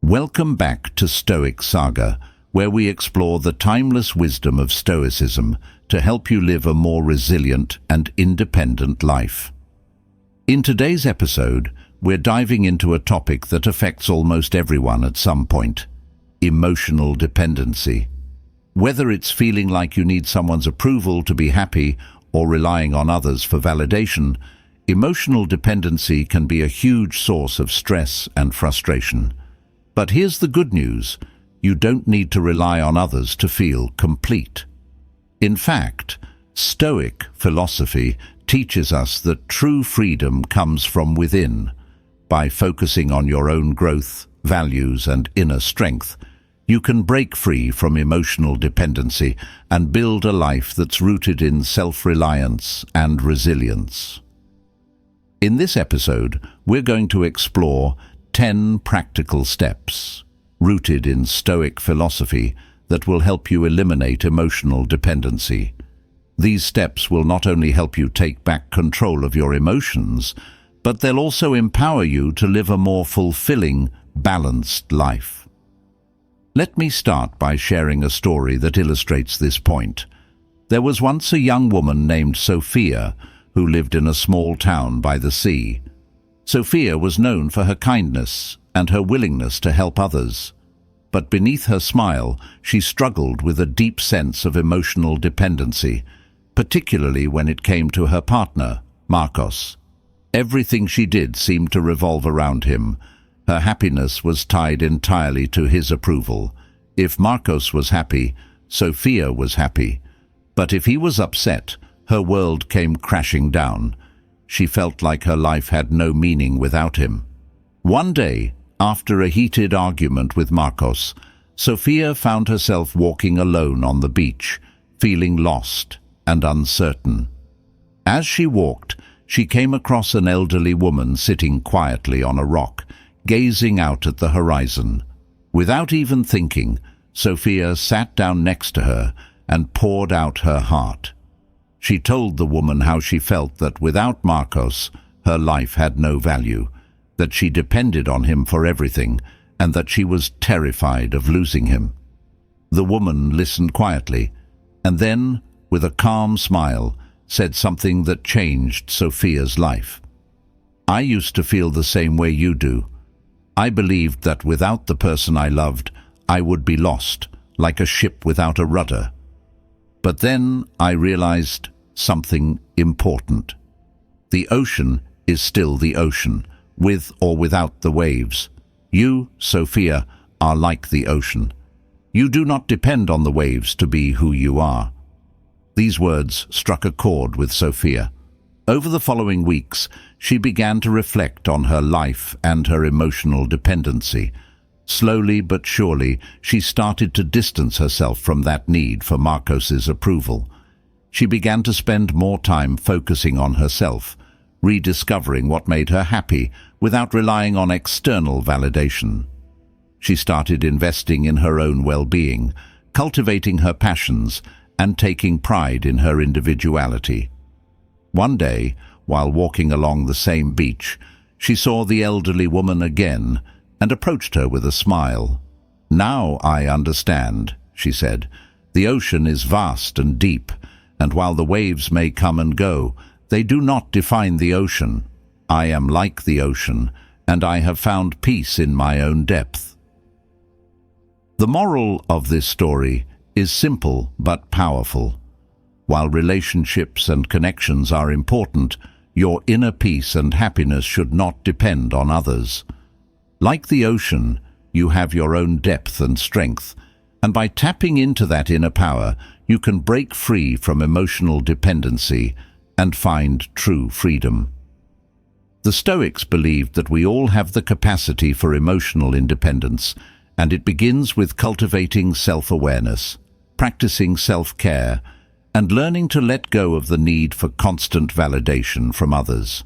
Welcome back to Stoic Saga, where we explore the timeless wisdom of Stoicism to help you live a more resilient and independent life. In today's episode, we're diving into a topic that affects almost everyone at some point: emotional dependency. Whether it's feeling like you need someone's approval to be happy or relying on others for validation, emotional dependency can be a huge source of stress and frustration. But here's the good news: you don't need to rely on others to feel complete. In fact, Stoic philosophy teaches us that true freedom comes from within. By focusing on your own growth, values, and inner strength, you can break free from emotional dependency and build a life that's rooted in self-reliance and resilience. In this episode, we're going to explore 10 practical steps rooted in Stoic philosophy that will help you eliminate emotional dependency. These steps will not only help you take back control of your emotions, but they'll also empower you to live a more fulfilling, balanced life. Let me start by sharing a story that illustrates this point. There was once a young woman named Sophia who lived in a small town by the sea. Sophia was known for her kindness and her willingness to help others. But beneath her smile, she struggled with a deep sense of emotional dependency, particularly when it came to her partner, Marcos. Everything she did seemed to revolve around him. Her happiness was tied entirely to his approval. If Marcos was happy, Sophia was happy. But if he was upset, her world came crashing down. She felt like her life had no meaning without him. One day, after a heated argument with Marcos, Sophia found herself walking alone on the beach, feeling lost and uncertain. As she walked, she came across an elderly woman sitting quietly on a rock, gazing out at the horizon. Without even thinking, Sophia sat down next to her and poured out her heart. She told the woman how she felt that without Marcos, her life had no value, that she depended on him for everything, and that she was terrified of losing him. The woman listened quietly, and then, with a calm smile, said something that changed Sophia's life. "I used to feel the same way you do. I believed that without the person I loved, I would be lost, like a ship without a rudder. But then I realized something important. The ocean is still the ocean, with or without the waves. You, Sophia, are like the ocean. You do not depend on the waves to be who you are." These words struck a chord with Sophia. Over the following weeks, she began to reflect on her life and her emotional dependency. Slowly but surely, she started to distance herself from that need for Marcos's approval. She began to spend more time focusing on herself, rediscovering what made her happy without relying on external validation. She started investing in her own well-being, cultivating her passions, and taking pride in her individuality. One day, while walking along the same beach, she saw the elderly woman again and approached her with a smile. "Now I understand," she said. "The ocean is vast and deep, and while the waves may come and go, they do not define the ocean. I am like the ocean, and I have found peace in my own depth." The moral of this story is simple but powerful. While relationships and connections are important, your inner peace and happiness should not depend on others. Like the ocean, you have your own depth and strength, and by tapping into that inner power, you can break free from emotional dependency and find true freedom. The Stoics believed that we all have the capacity for emotional independence, and it begins with cultivating self-awareness, practicing self-care, and learning to let go of the need for constant validation from others.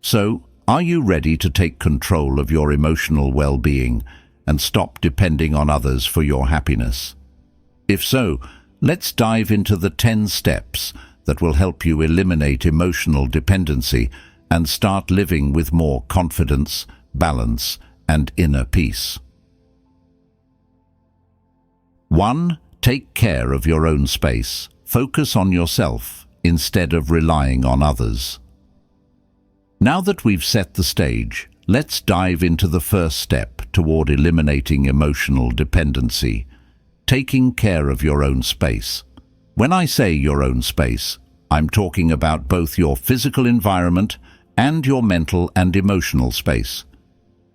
So, are you ready to take control of your emotional well-being and stop depending on others for your happiness? If so, let's dive into the 10 steps that will help you eliminate emotional dependency and start living with more confidence, balance, and inner peace. 1. Take care of your own space. Focus on yourself instead of relying on others. Now that we've set the stage, let's dive into the first step toward eliminating emotional dependency: taking care of your own space. When I say your own space, I'm talking about both your physical environment and your mental and emotional space.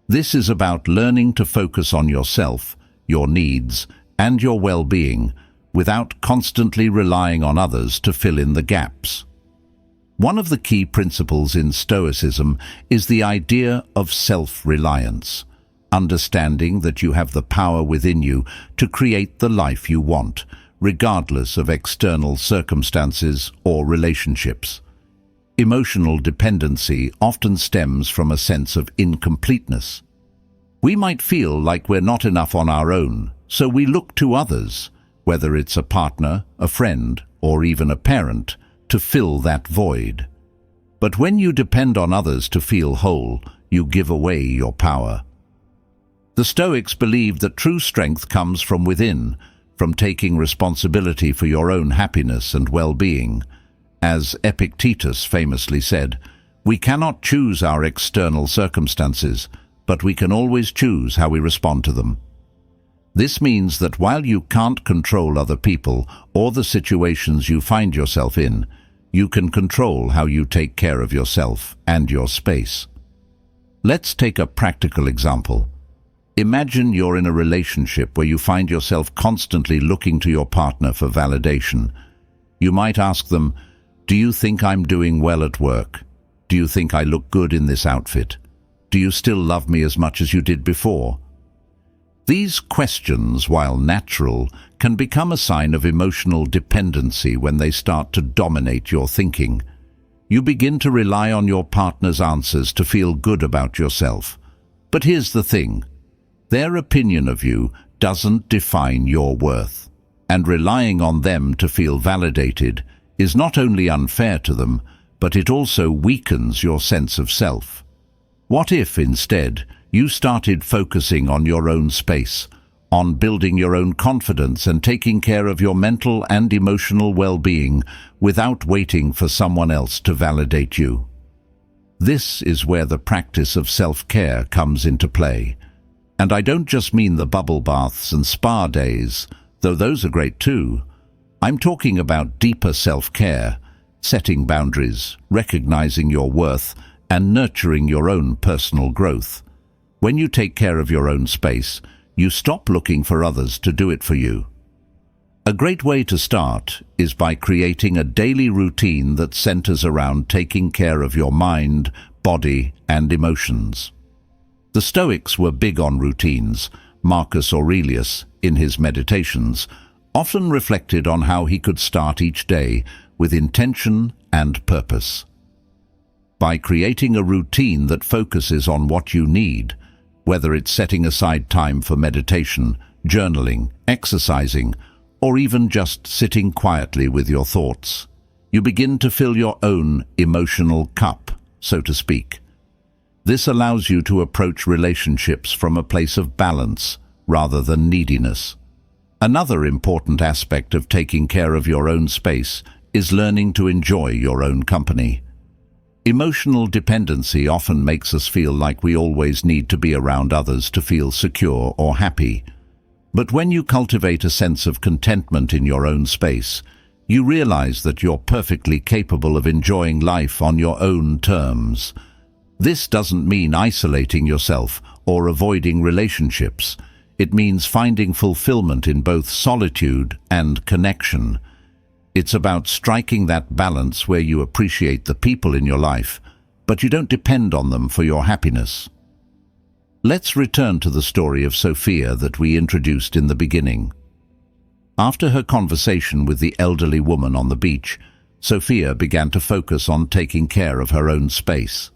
This is about learning to focus on yourself, your needs, and your well-being without constantly relying on others to fill in the gaps. One of the key principles in Stoicism is the idea of self-reliance, understanding that you have the power within you to create the life you want, regardless of external circumstances or relationships. Emotional dependency often stems from a sense of incompleteness. We might feel like we're not enough on our own, so we look to others, whether it's a partner, a friend, or even a parent, to fill that void. But when you depend on others to feel whole, you give away your power. The Stoics believed that true strength comes from within, from taking responsibility for your own happiness and well-being. As Epictetus famously said, "We cannot choose our external circumstances, but we can always choose how we respond to them." This means that while you can't control other people or the situations you find yourself in, you can control how you take care of yourself and your space. Let's take a practical example. Imagine you're in a relationship where you find yourself constantly looking to your partner for validation. You might ask them, "Do you think I'm doing well at work? Do you think I look good in this outfit? Do you still love me as much as you did before?" These questions, while natural, can become a sign of emotional dependency when they start to dominate your thinking. You begin to rely on your partner's answers to feel good about yourself. But here's the thing: their opinion of you doesn't define your worth, and relying on them to feel validated is not only unfair to them, but it also weakens your sense of self. What if, instead, you started focusing on your own space, on building your own confidence and taking care of your mental and emotional well-being without waiting for someone else to validate you? This is where the practice of self-care comes into play. And I don't just mean the bubble baths and spa days, though those are great too. I'm talking about deeper self-care, setting boundaries, recognizing your worth, and nurturing your own personal growth. When you take care of your own space, you stop looking for others to do it for you. A great way to start is by creating a daily routine that centers around taking care of your mind, body, and emotions. The Stoics were big on routines. Marcus Aurelius, in his Meditations, often reflected on how he could start each day with intention and purpose. By creating a routine that focuses on what you need, whether it's setting aside time for meditation, journaling, exercising, or even just sitting quietly with your thoughts, you begin to fill your own emotional cup, so to speak. This allows you to approach relationships from a place of balance rather than neediness. Another important aspect of taking care of your own space is learning to enjoy your own company. Emotional dependency often makes us feel like we always need to be around others to feel secure or happy. But when you cultivate a sense of contentment in your own space, you realize that you're perfectly capable of enjoying life on your own terms. This doesn't mean isolating yourself or avoiding relationships. It means finding fulfillment in both solitude and connection. It's about striking that balance where you appreciate the people in your life, but you don't depend on them for your happiness. Let's return to the story of Sophia that we introduced in the beginning. After her conversation with the elderly woman on the beach, Sophia began to focus on taking care of her own space.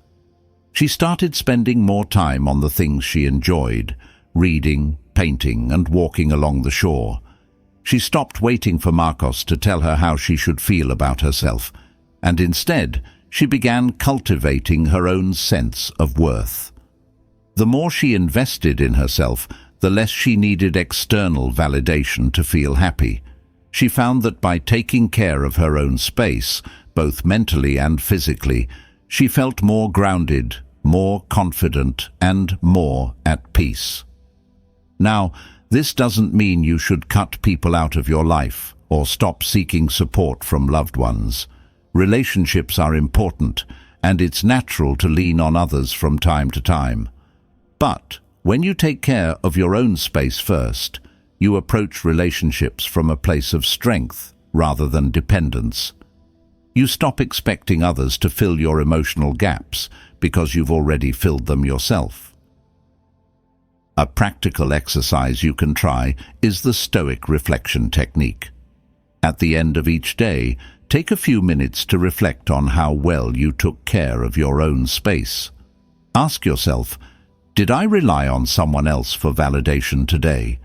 She started spending more time on the things she enjoyed, reading, painting, and walking along the shore. She stopped waiting for Marcos to tell her how she should feel about herself, and instead she began cultivating her own sense of worth. The more she invested in herself, the less she needed external validation to feel happy. She found that by taking care of her own space, both mentally and physically, she felt more grounded, more confident, and more at peace. Now, this doesn't mean you should cut people out of your life or stop seeking support from loved ones. Relationships are important, and it's natural to lean on others from time to time. But when you take care of your own space first, you approach relationships from a place of strength rather than dependence. You stop expecting others to fill your emotional gaps because you've already filled them yourself. A practical exercise you can try is the Stoic reflection technique. At the end of each day, take a few minutes to reflect on how well you took care of your own space. Ask yourself, did I rely on someone else for validation today?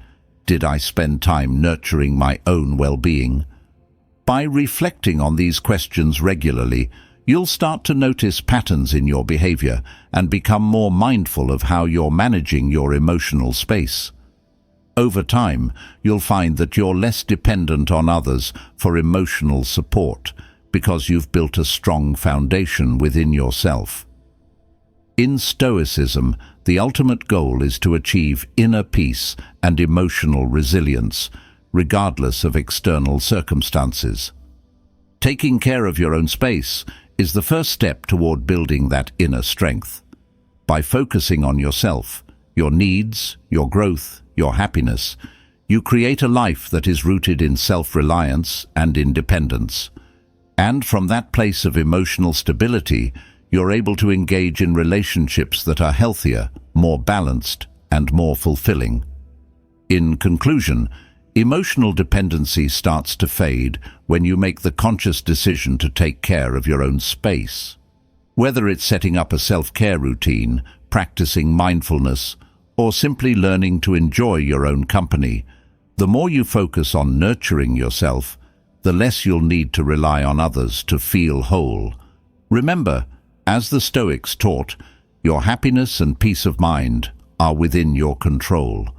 Did I spend time nurturing my own well-being? By reflecting on these questions regularly, you'll start to notice patterns in your behavior and become more mindful of how you're managing your emotional space. Over time, you'll find that you're less dependent on others for emotional support because you've built a strong foundation within yourself. In Stoicism, the ultimate goal is to achieve inner peace and emotional resilience, regardless of external circumstances. Taking care of your own space is the first step toward building that inner strength. By focusing on yourself, your needs, your growth, your happiness, you create a life that is rooted in self-reliance and independence. And from that place of emotional stability, you're able to engage in relationships that are healthier, more balanced, and more fulfilling. In conclusion, emotional dependency starts to fade when you make the conscious decision to take care of your own space. Whether it's setting up a self-care routine, practicing mindfulness, or simply learning to enjoy your own company, the more you focus on nurturing yourself, the less you'll need to rely on others to feel whole. Remember, as the Stoics taught, your happiness and peace of mind are within your control.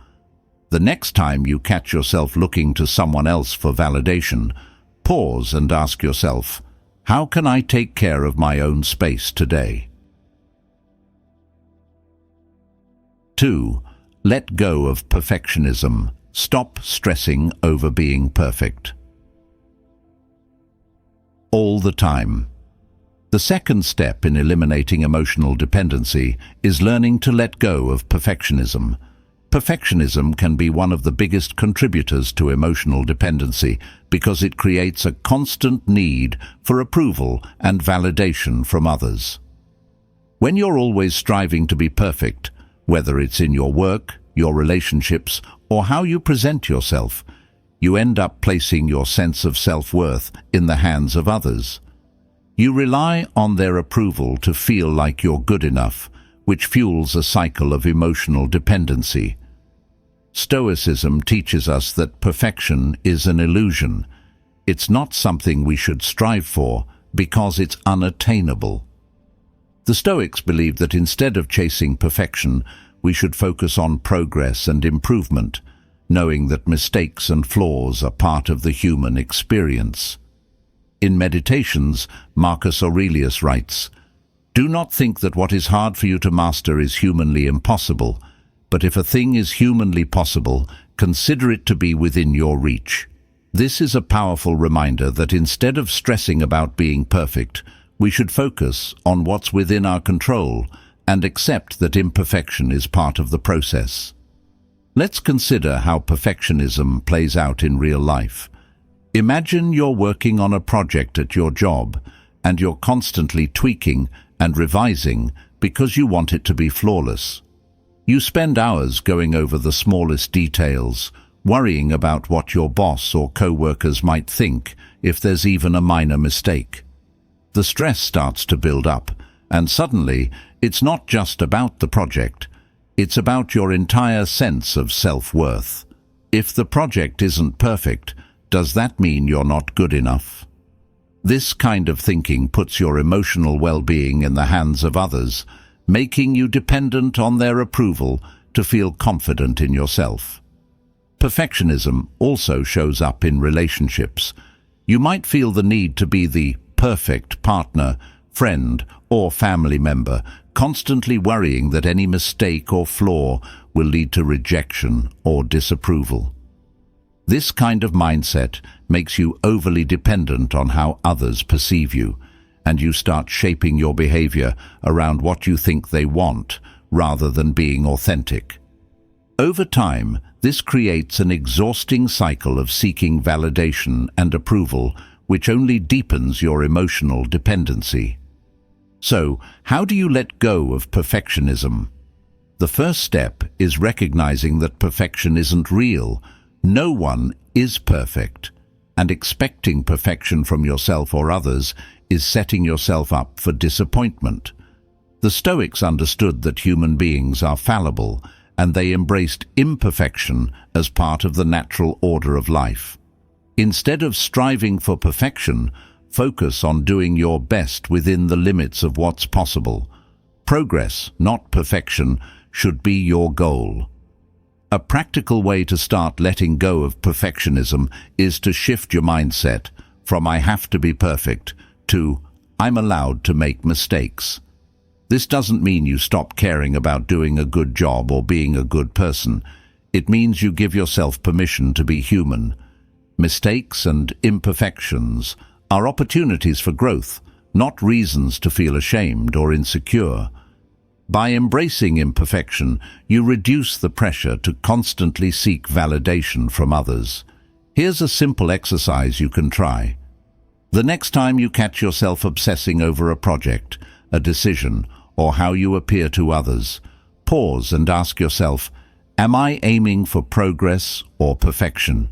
The next time you catch yourself looking to someone else for validation, pause and ask yourself, how can I take care of my own space today? 2. Let go of perfectionism. Stop stressing over being perfect. All the time. The second step in eliminating emotional dependency is learning to let go of perfectionism. Perfectionism can be one of the biggest contributors to emotional dependency because it creates a constant need for approval and validation from others. When you're always striving to be perfect, whether it's in your work, your relationships, or how you present yourself, you end up placing your sense of self-worth in the hands of others. You rely on their approval to feel like you're good enough, which fuels a cycle of emotional dependency. Stoicism teaches us that perfection is an illusion. It's not something we should strive for because it's unattainable. The Stoics believed that instead of chasing perfection, we should focus on progress and improvement, knowing that mistakes and flaws are part of the human experience. In Meditations, Marcus Aurelius writes, "Do not think that what is hard for you to master is humanly impossible, but if a thing is humanly possible, consider it to be within your reach." This is a powerful reminder that instead of stressing about being perfect, we should focus on what's within our control and accept that imperfection is part of the process. Let's consider how perfectionism plays out in real life. Imagine you're working on a project at your job, and you're constantly tweaking and revising because you want it to be flawless. You spend hours going over the smallest details, worrying about what your boss or co-workers might think if there's even a minor mistake. The stress starts to build up, and suddenly it's not just about the project, it's about your entire sense of self-worth. If the project isn't perfect, does that mean you're not good enough? This kind of thinking puts your emotional well-being in the hands of others, making you dependent on their approval to feel confident in yourself. Perfectionism also shows up in relationships. You might feel the need to be the perfect partner, friend, or family member, constantly worrying that any mistake or flaw will lead to rejection or disapproval. This kind of mindset makes you overly dependent on how others perceive you, and you start shaping your behavior around what you think they want rather than being authentic. Over time, this creates an exhausting cycle of seeking validation and approval, which only deepens your emotional dependency. So, how do you let go of perfectionism? The first step is recognizing that perfection isn't real. No one is perfect, and expecting perfection from yourself or others is setting yourself up for disappointment. The Stoics understood that human beings are fallible, and they embraced imperfection as part of the natural order of life. Instead of striving for perfection, focus on doing your best within the limits of what's possible. Progress, not perfection, should be your goal. A practical way to start letting go of perfectionism is to shift your mindset from "I have to be perfect" to "I'm allowed to make mistakes." This doesn't mean you stop caring about doing a good job or being a good person. It means you give yourself permission to be human. Mistakes and imperfections are opportunities for growth, not reasons to feel ashamed or insecure. By embracing imperfection, you reduce the pressure to constantly seek validation from others. Here's a simple exercise you can try. The next time you catch yourself obsessing over a project, a decision, or how you appear to others, pause and ask yourself, am I aiming for progress or perfection?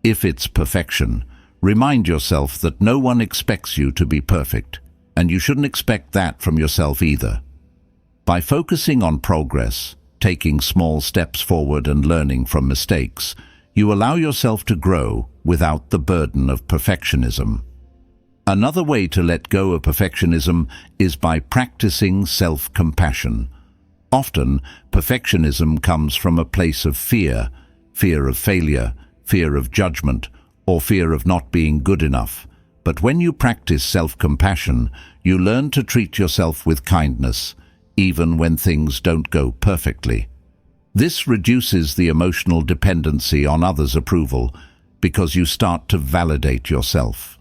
If it's perfection, remind yourself that no one expects you to be perfect, and you shouldn't expect that from yourself either. By focusing on progress, taking small steps forward and learning from mistakes, you allow yourself to grow without the burden of perfectionism. Another way to let go of perfectionism is by practicing self-compassion. Often, perfectionism comes from a place of fear of failure, fear of judgment, or fear of not being good enough. But when you practice self-compassion, you learn to treat yourself with kindness, even when things don't go perfectly. This reduces the emotional dependency on others' approval because you start to validate yourself.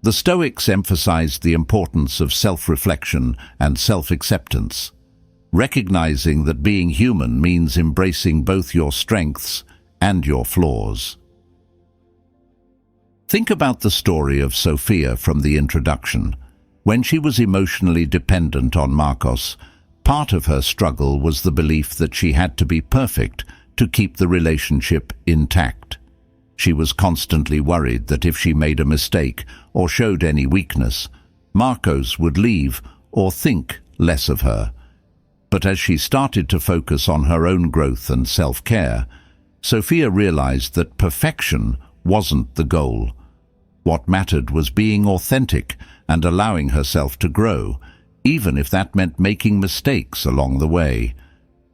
The Stoics emphasized the importance of self-reflection and self-acceptance, recognizing that being human means embracing both your strengths and your flaws. Think about the story of Sophia from the introduction. When she was emotionally dependent on Marcos, part of her struggle was the belief that she had to be perfect to keep the relationship intact. She was constantly worried that if she made a mistake or showed any weakness, Marcos would leave or think less of her. But as she started to focus on her own growth and self-care, Sophia realized that perfection wasn't the goal. What mattered was being authentic and allowing herself to grow, even if that meant making mistakes along the way.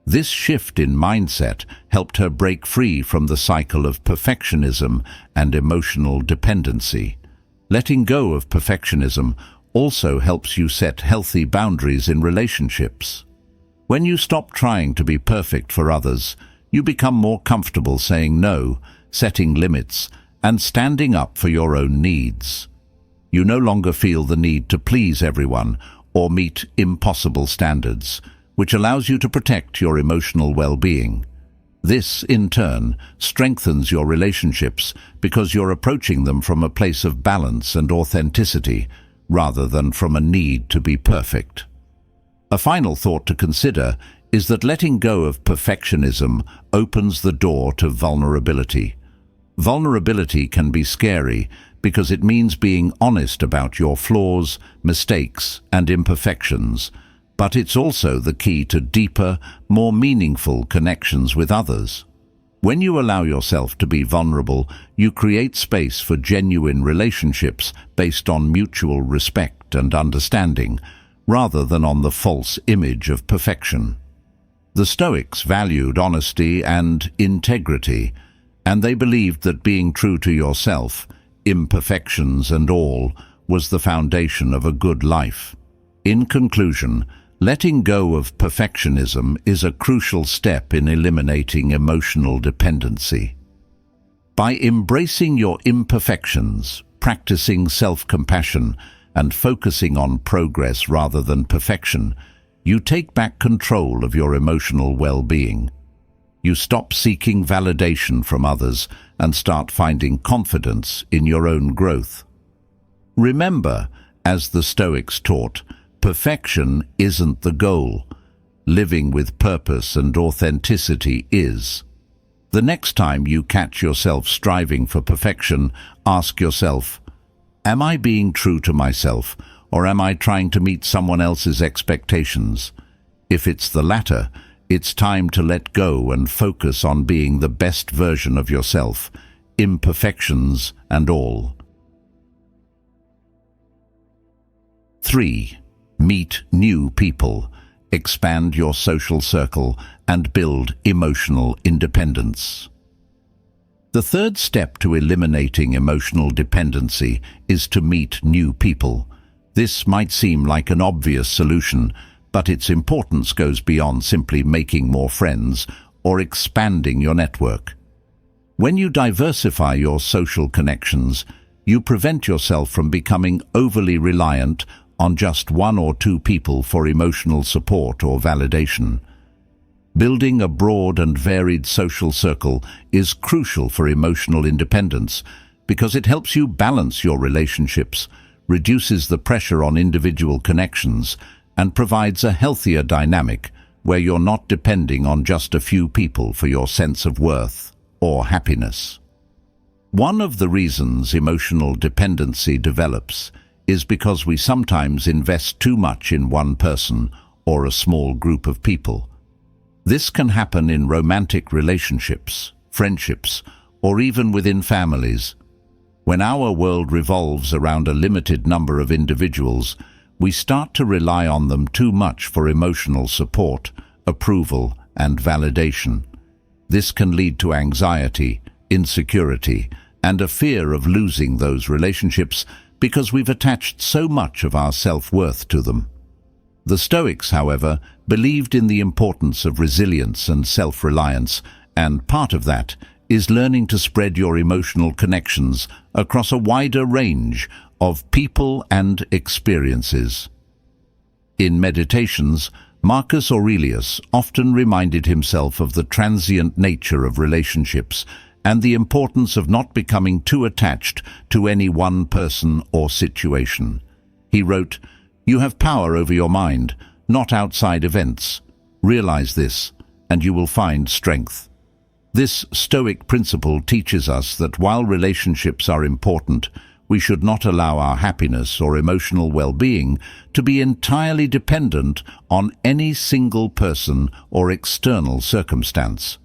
This shift in mindset helped her break free from the cycle of perfectionism and emotional dependency. Letting go of perfectionism also helps you set healthy boundaries in relationships. When you stop trying to be perfect for others, you become more comfortable saying no, setting limits, and standing up for your own needs. You no longer feel the need to please everyone or meet impossible standards, which allows you to protect your emotional well-being. This, in turn, strengthens your relationships because you're approaching them from a place of balance and authenticity, rather than from a need to be perfect. A final thought to consider is that letting go of perfectionism opens the door to vulnerability. Vulnerability can be scary because it means being honest about your flaws, mistakes, and imperfections, but it's also the key to deeper, more meaningful connections with others. When you allow yourself to be vulnerable, you create space for genuine relationships based on mutual respect and understanding, rather than on the false image of perfection. The Stoics valued honesty and integrity, and they believed that being true to yourself, imperfections and all, was the foundation of a good life. In conclusion, letting go of perfectionism is a crucial step in eliminating emotional dependency. By embracing your imperfections, practicing self-compassion, and focusing on progress rather than perfection, you take back control of your emotional well-being. You stop seeking validation from others and start finding confidence in your own growth. Remember, as the Stoics taught, perfection isn't the goal. Living with purpose and authenticity is. The next time you catch yourself striving for perfection, ask yourself, am I being true to myself, or am I trying to meet someone else's expectations? If it's the latter, it's time to let go and focus on being the best version of yourself, imperfections and all. 3. Meet new people. Expand your social circle and build emotional independence. The third step to eliminating emotional dependency is to meet new people. This might seem like an obvious solution, but its importance goes beyond simply making more friends or expanding your network. When you diversify your social connections, you prevent yourself from becoming overly reliant on just one or two people for emotional support or validation. Building a broad and varied social circle is crucial for emotional independence because it helps you balance your relationships, reduces the pressure on individual connections, and provides a healthier dynamic where you're not depending on just a few people for your sense of worth or happiness. One of the reasons emotional dependency develops is because we sometimes invest too much in one person or a small group of people. This can happen in romantic relationships, friendships, or even within families. When our world revolves around a limited number of individuals, we start to rely on them too much for emotional support, approval, and validation. This can lead to anxiety, insecurity, and a fear of losing those relationships because we've attached so much of our self-worth to them. The Stoics, however, believed in the importance of resilience and self-reliance, and part of that is learning to spread your emotional connections across a wider range of people and experiences. In Meditations, Marcus Aurelius often reminded himself of the transient nature of relationships and the importance of not becoming too attached to any one person or situation. He wrote, "You have power over your mind, not outside events. Realize this, and you will find strength." This Stoic principle teaches us that while relationships are important, we should not allow our happiness or emotional well-being to be entirely dependent on any single person or external circumstance.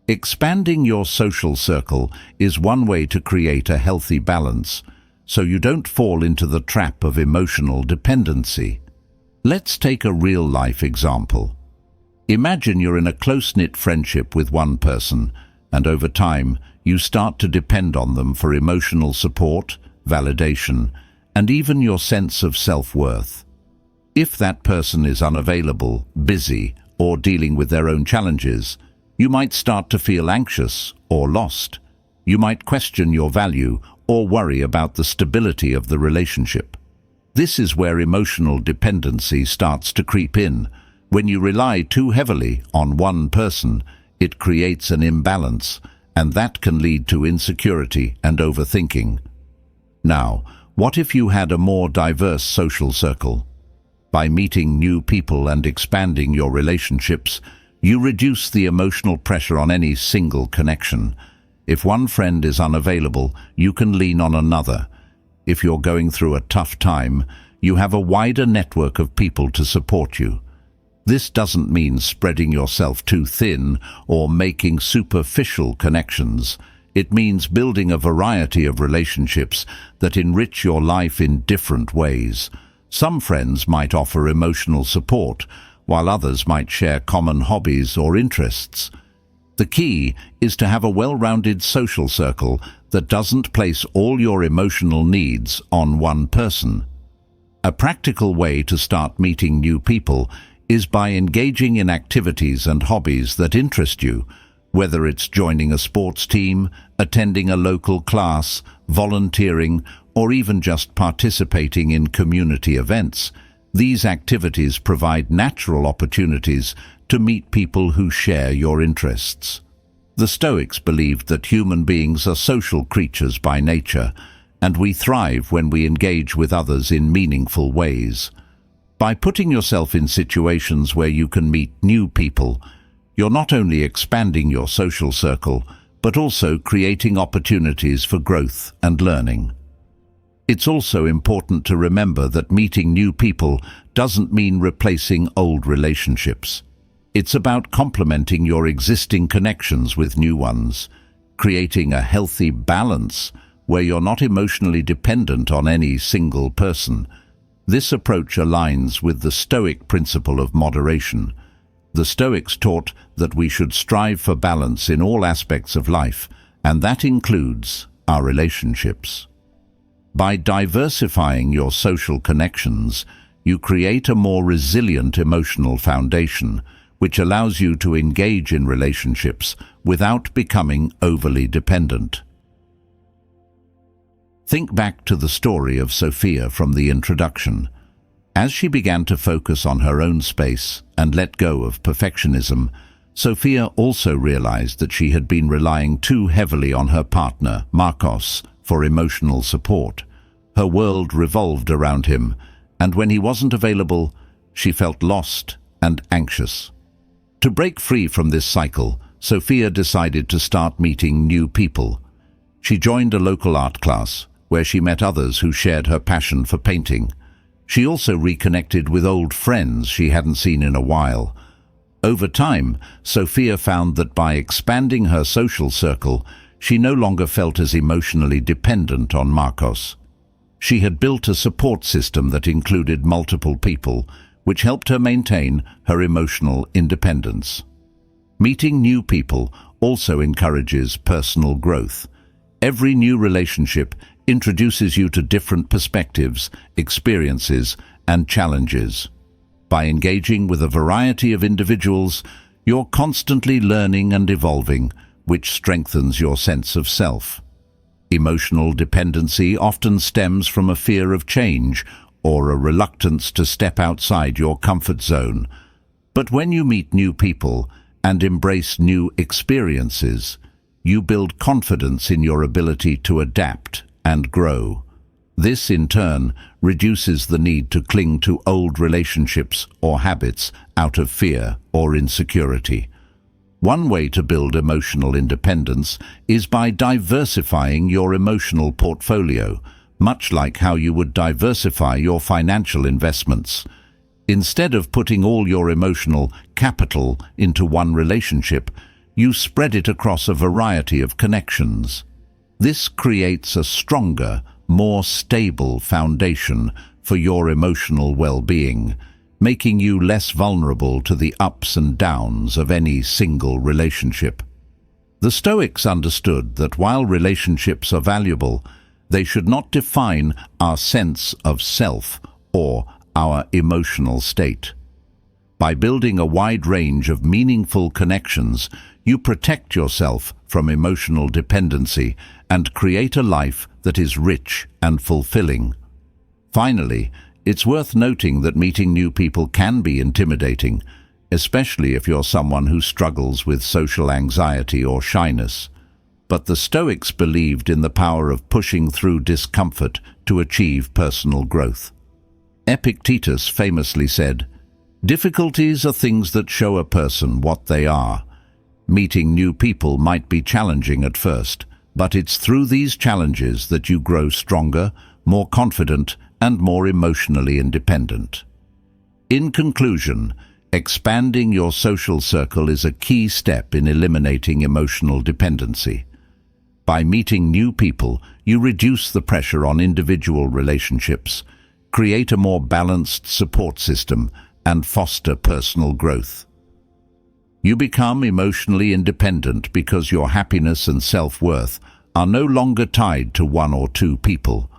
Expanding your social circle is one way to create a healthy balance, so you don't fall into the trap of emotional dependency. Let's take a real-life example. Imagine you're in a close-knit friendship with one person, and over time, you start to depend on them for emotional support, validation, and even your sense of self-worth. If that person is unavailable, busy, or dealing with their own challenges, you might start to feel anxious or lost. You might question your value or worry about the stability of the relationship. This is where emotional dependency starts to creep in. When you rely too heavily on one person, it creates an imbalance, and that can lead to insecurity and overthinking. Now, what if you had a more diverse social circle? By meeting new people and expanding your relationships, you reduce the emotional pressure on any single connection. If one friend is unavailable, you can lean on another. If you're going through a tough time, you have a wider network of people to support you. This doesn't mean spreading yourself too thin or making superficial connections. It means building a variety of relationships that enrich your life in different ways. Some friends might offer emotional support, while others might share common hobbies or interests. The key is to have a well-rounded social circle that doesn't place all your emotional needs on one person. A practical way to start meeting new people is by engaging in activities and hobbies that interest you, whether it's joining a sports team, attending a local class, volunteering, or even just participating in community events. These activities provide natural opportunities to meet people who share your interests. The Stoics believed that human beings are social creatures by nature, and we thrive when we engage with others in meaningful ways. By putting yourself in situations where you can meet new people, you're not only expanding your social circle, but also creating opportunities for growth and learning. It's also important to remember that meeting new people doesn't mean replacing old relationships. It's about complementing your existing connections with new ones, creating a healthy balance where you're not emotionally dependent on any single person. This approach aligns with the Stoic principle of moderation. The Stoics taught that we should strive for balance in all aspects of life, and that includes our relationships. By diversifying your social connections, you create a more resilient emotional foundation, which allows you to engage in relationships without becoming overly dependent. Think back to the story of Sophia from the introduction. As she began to focus on her own space and let go of perfectionism, Sophia also realized that she had been relying too heavily on her partner, Marcos, for emotional support. Her world revolved around him, and when he wasn't available, she felt lost and anxious. To break free from this cycle, Sophia decided to start meeting new people. She joined a local art class, where she met others who shared her passion for painting. She also reconnected with old friends she hadn't seen in a while. Over time, Sophia found that by expanding her social circle, she no longer felt as emotionally dependent on Marcos. She had built a support system that included multiple people, which helped her maintain her emotional independence. Meeting new people also encourages personal growth. Every new relationship introduces you to different perspectives, experiences, and challenges. By engaging with a variety of individuals, you're constantly learning and evolving, which strengthens your sense of self. Emotional dependency often stems from a fear of change or a reluctance to step outside your comfort zone. But when you meet new people and embrace new experiences, you build confidence in your ability to adapt and grow. This, in turn, reduces the need to cling to old relationships or habits out of fear or insecurity. One way to build emotional independence is by diversifying your emotional portfolio, much like how you would diversify your financial investments. Instead of putting all your emotional capital into one relationship, you spread it across a variety of connections. This creates a stronger, more stable foundation for your emotional well-being, making you less vulnerable to the ups and downs of any single relationship. The Stoics understood that while relationships are valuable, they should not define our sense of self or our emotional state. By building a wide range of meaningful connections, you protect yourself from emotional dependency and create a life that is rich and fulfilling. Finally, it's worth noting that meeting new people can be intimidating, especially if you're someone who struggles with social anxiety or shyness. But the Stoics believed in the power of pushing through discomfort to achieve personal growth. Epictetus famously said, "Difficulties are things that show a person what they are." Meeting new people might be challenging at first, but it's through these challenges that you grow stronger, more confident, and more emotionally independent. In conclusion, expanding your social circle is a key step in eliminating emotional dependency. By meeting new people, you reduce the pressure on individual relationships, create a more balanced support system, and foster personal growth. You become emotionally independent because your happiness and self-worth are no longer tied to one or two people.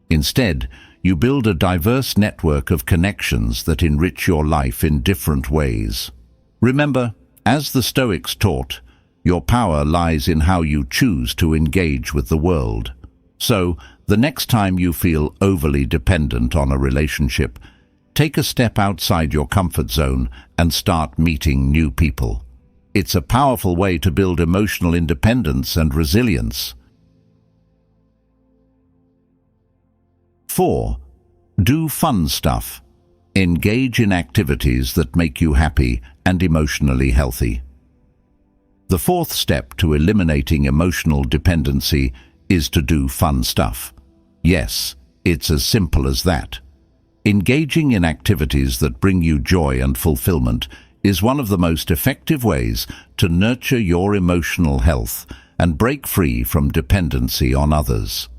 Instead, you build a diverse network of connections that enrich your life in different ways. Remember, as the Stoics taught, your power lies in how you choose to engage with the world. So, the next time you feel overly dependent on a relationship, take a step outside your comfort zone and start meeting new people. It's a powerful way to build emotional independence and resilience. 4. Do fun stuff. Engage in activities that make you happy and emotionally healthy. The fourth step to eliminating emotional dependency is to do fun stuff. Yes, it's as simple as that. Engaging in activities that bring you joy and fulfillment is one of the most effective ways to nurture your emotional health and break free from dependency on others.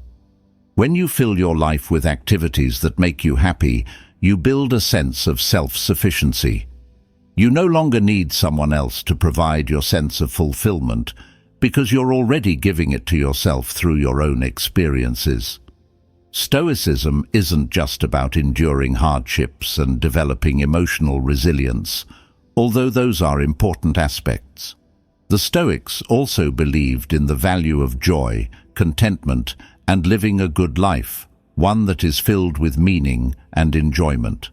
When you fill your life with activities that make you happy, you build a sense of self-sufficiency. You no longer need someone else to provide your sense of fulfillment because you're already giving it to yourself through your own experiences. Stoicism isn't just about enduring hardships and developing emotional resilience, although those are important aspects. The Stoics also believed in the value of joy, contentment, and living a good life, one that is filled with meaning and enjoyment.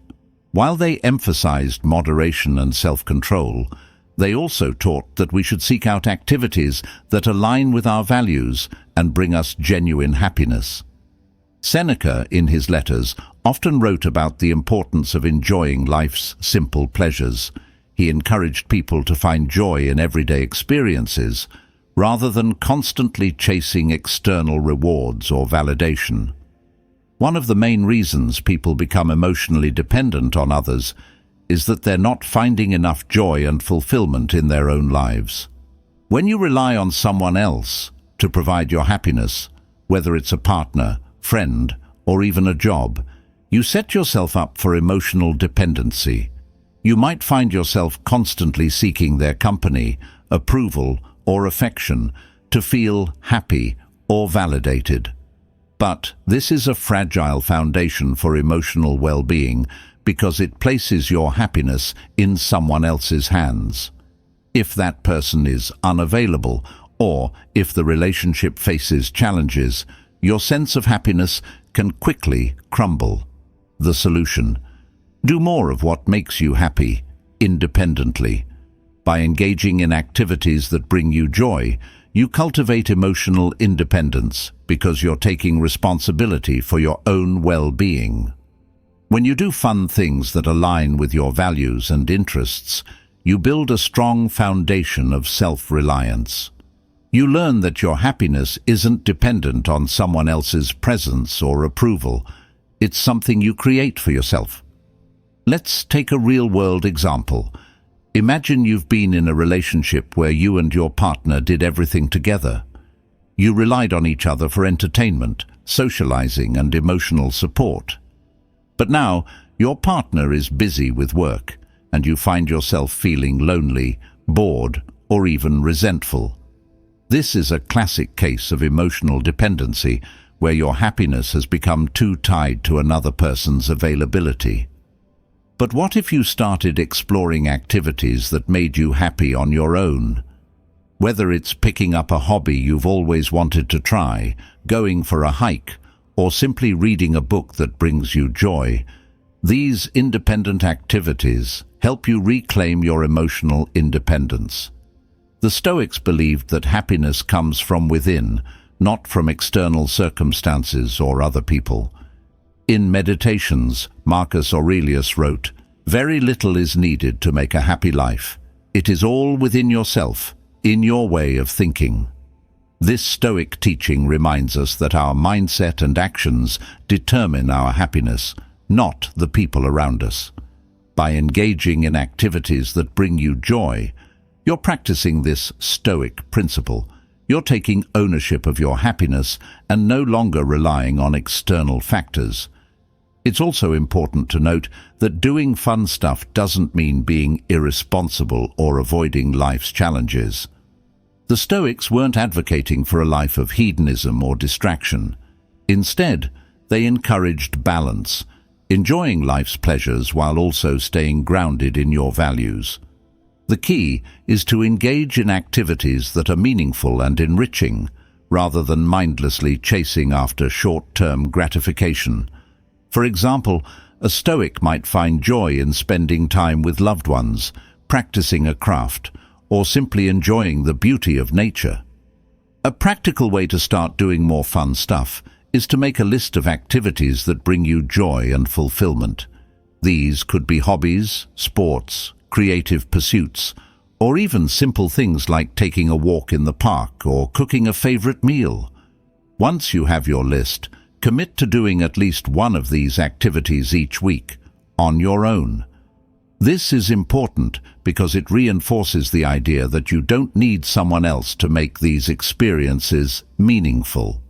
While they emphasized moderation and self-control, they also taught that we should seek out activities that align with our values and bring us genuine happiness. Seneca, in his letters, often wrote about the importance of enjoying life's simple pleasures. He encouraged people to find joy in everyday experiences, rather than constantly chasing external rewards or validation. One of the main reasons people become emotionally dependent on others is that they're not finding enough joy and fulfillment in their own lives. When you rely on someone else to provide your happiness, whether it's a partner, friend, or even a job, you set yourself up for emotional dependency. You might find yourself constantly seeking their company, approval, or affection to feel happy or validated. But this is a fragile foundation for emotional well-being because it places your happiness in someone else's hands. If that person is unavailable, or if the relationship faces challenges, your sense of happiness can quickly crumble. The solution: do more of what makes you happy, independently. By engaging in activities that bring you joy, you cultivate emotional independence because you're taking responsibility for your own well-being. When you do fun things that align with your values and interests, you build a strong foundation of self-reliance. You learn that your happiness isn't dependent on someone else's presence or approval. It's something you create for yourself. Let's take a real-world example. Imagine you've been in a relationship where you and your partner did everything together. You relied on each other for entertainment, socializing, and emotional support. But now, your partner is busy with work, and you find yourself feeling lonely, bored, or even resentful. This is a classic case of emotional dependency, where your happiness has become too tied to another person's availability. But what if you started exploring activities that made you happy on your own? Whether it's picking up a hobby you've always wanted to try, going for a hike, or simply reading a book that brings you joy, these independent activities help you reclaim your emotional independence. The Stoics believed that happiness comes from within, not from external circumstances or other people. In Meditations, Marcus Aurelius wrote, "Very little is needed to make a happy life. It is all within yourself, in your way of thinking." This Stoic teaching reminds us that our mindset and actions determine our happiness, not the people around us. By engaging in activities that bring you joy, you're practicing this Stoic principle. You're taking ownership of your happiness and no longer relying on external factors. It's also important to note that doing fun stuff doesn't mean being irresponsible or avoiding life's challenges. The Stoics weren't advocating for a life of hedonism or distraction. Instead, they encouraged balance, enjoying life's pleasures while also staying grounded in your values. The key is to engage in activities that are meaningful and enriching, rather than mindlessly chasing after short-term gratification. For example, a Stoic might find joy in spending time with loved ones, practicing a craft, or simply enjoying the beauty of nature. A practical way to start doing more fun stuff is to make a list of activities that bring you joy and fulfillment. These could be hobbies, sports, creative pursuits, or even simple things like taking a walk in the park or cooking a favorite meal. Once you have your list, commit to doing at least one of these activities each week, on your own. This is important because it reinforces the idea that you don't need someone else to make these experiences meaningful.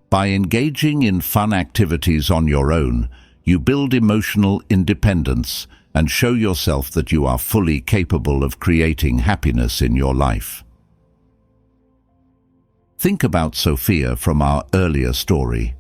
By engaging in fun activities on your own, you build emotional independence and show yourself that you are fully capable of creating happiness in your life. Think about Sophia from our earlier story.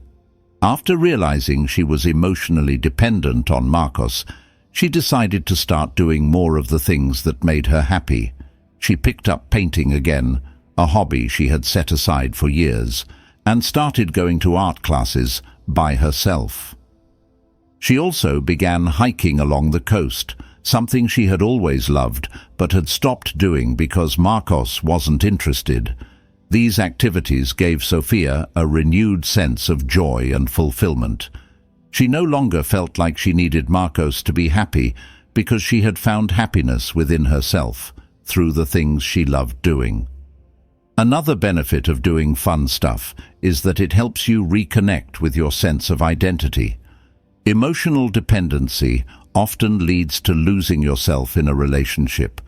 After realizing she was emotionally dependent on Marcos, she decided to start doing more of the things that made her happy. She picked up painting again, a hobby she had set aside for years, and started going to art classes by herself. She also began hiking along the coast, something she had always loved but had stopped doing because Marcos wasn't interested. These activities gave Sophia a renewed sense of joy and fulfillment. She no longer felt like she needed Marcos to be happy because she had found happiness within herself through the things she loved doing. Another benefit of doing fun stuff is that it helps you reconnect with your sense of identity. Emotional dependency often leads to losing yourself in a relationship.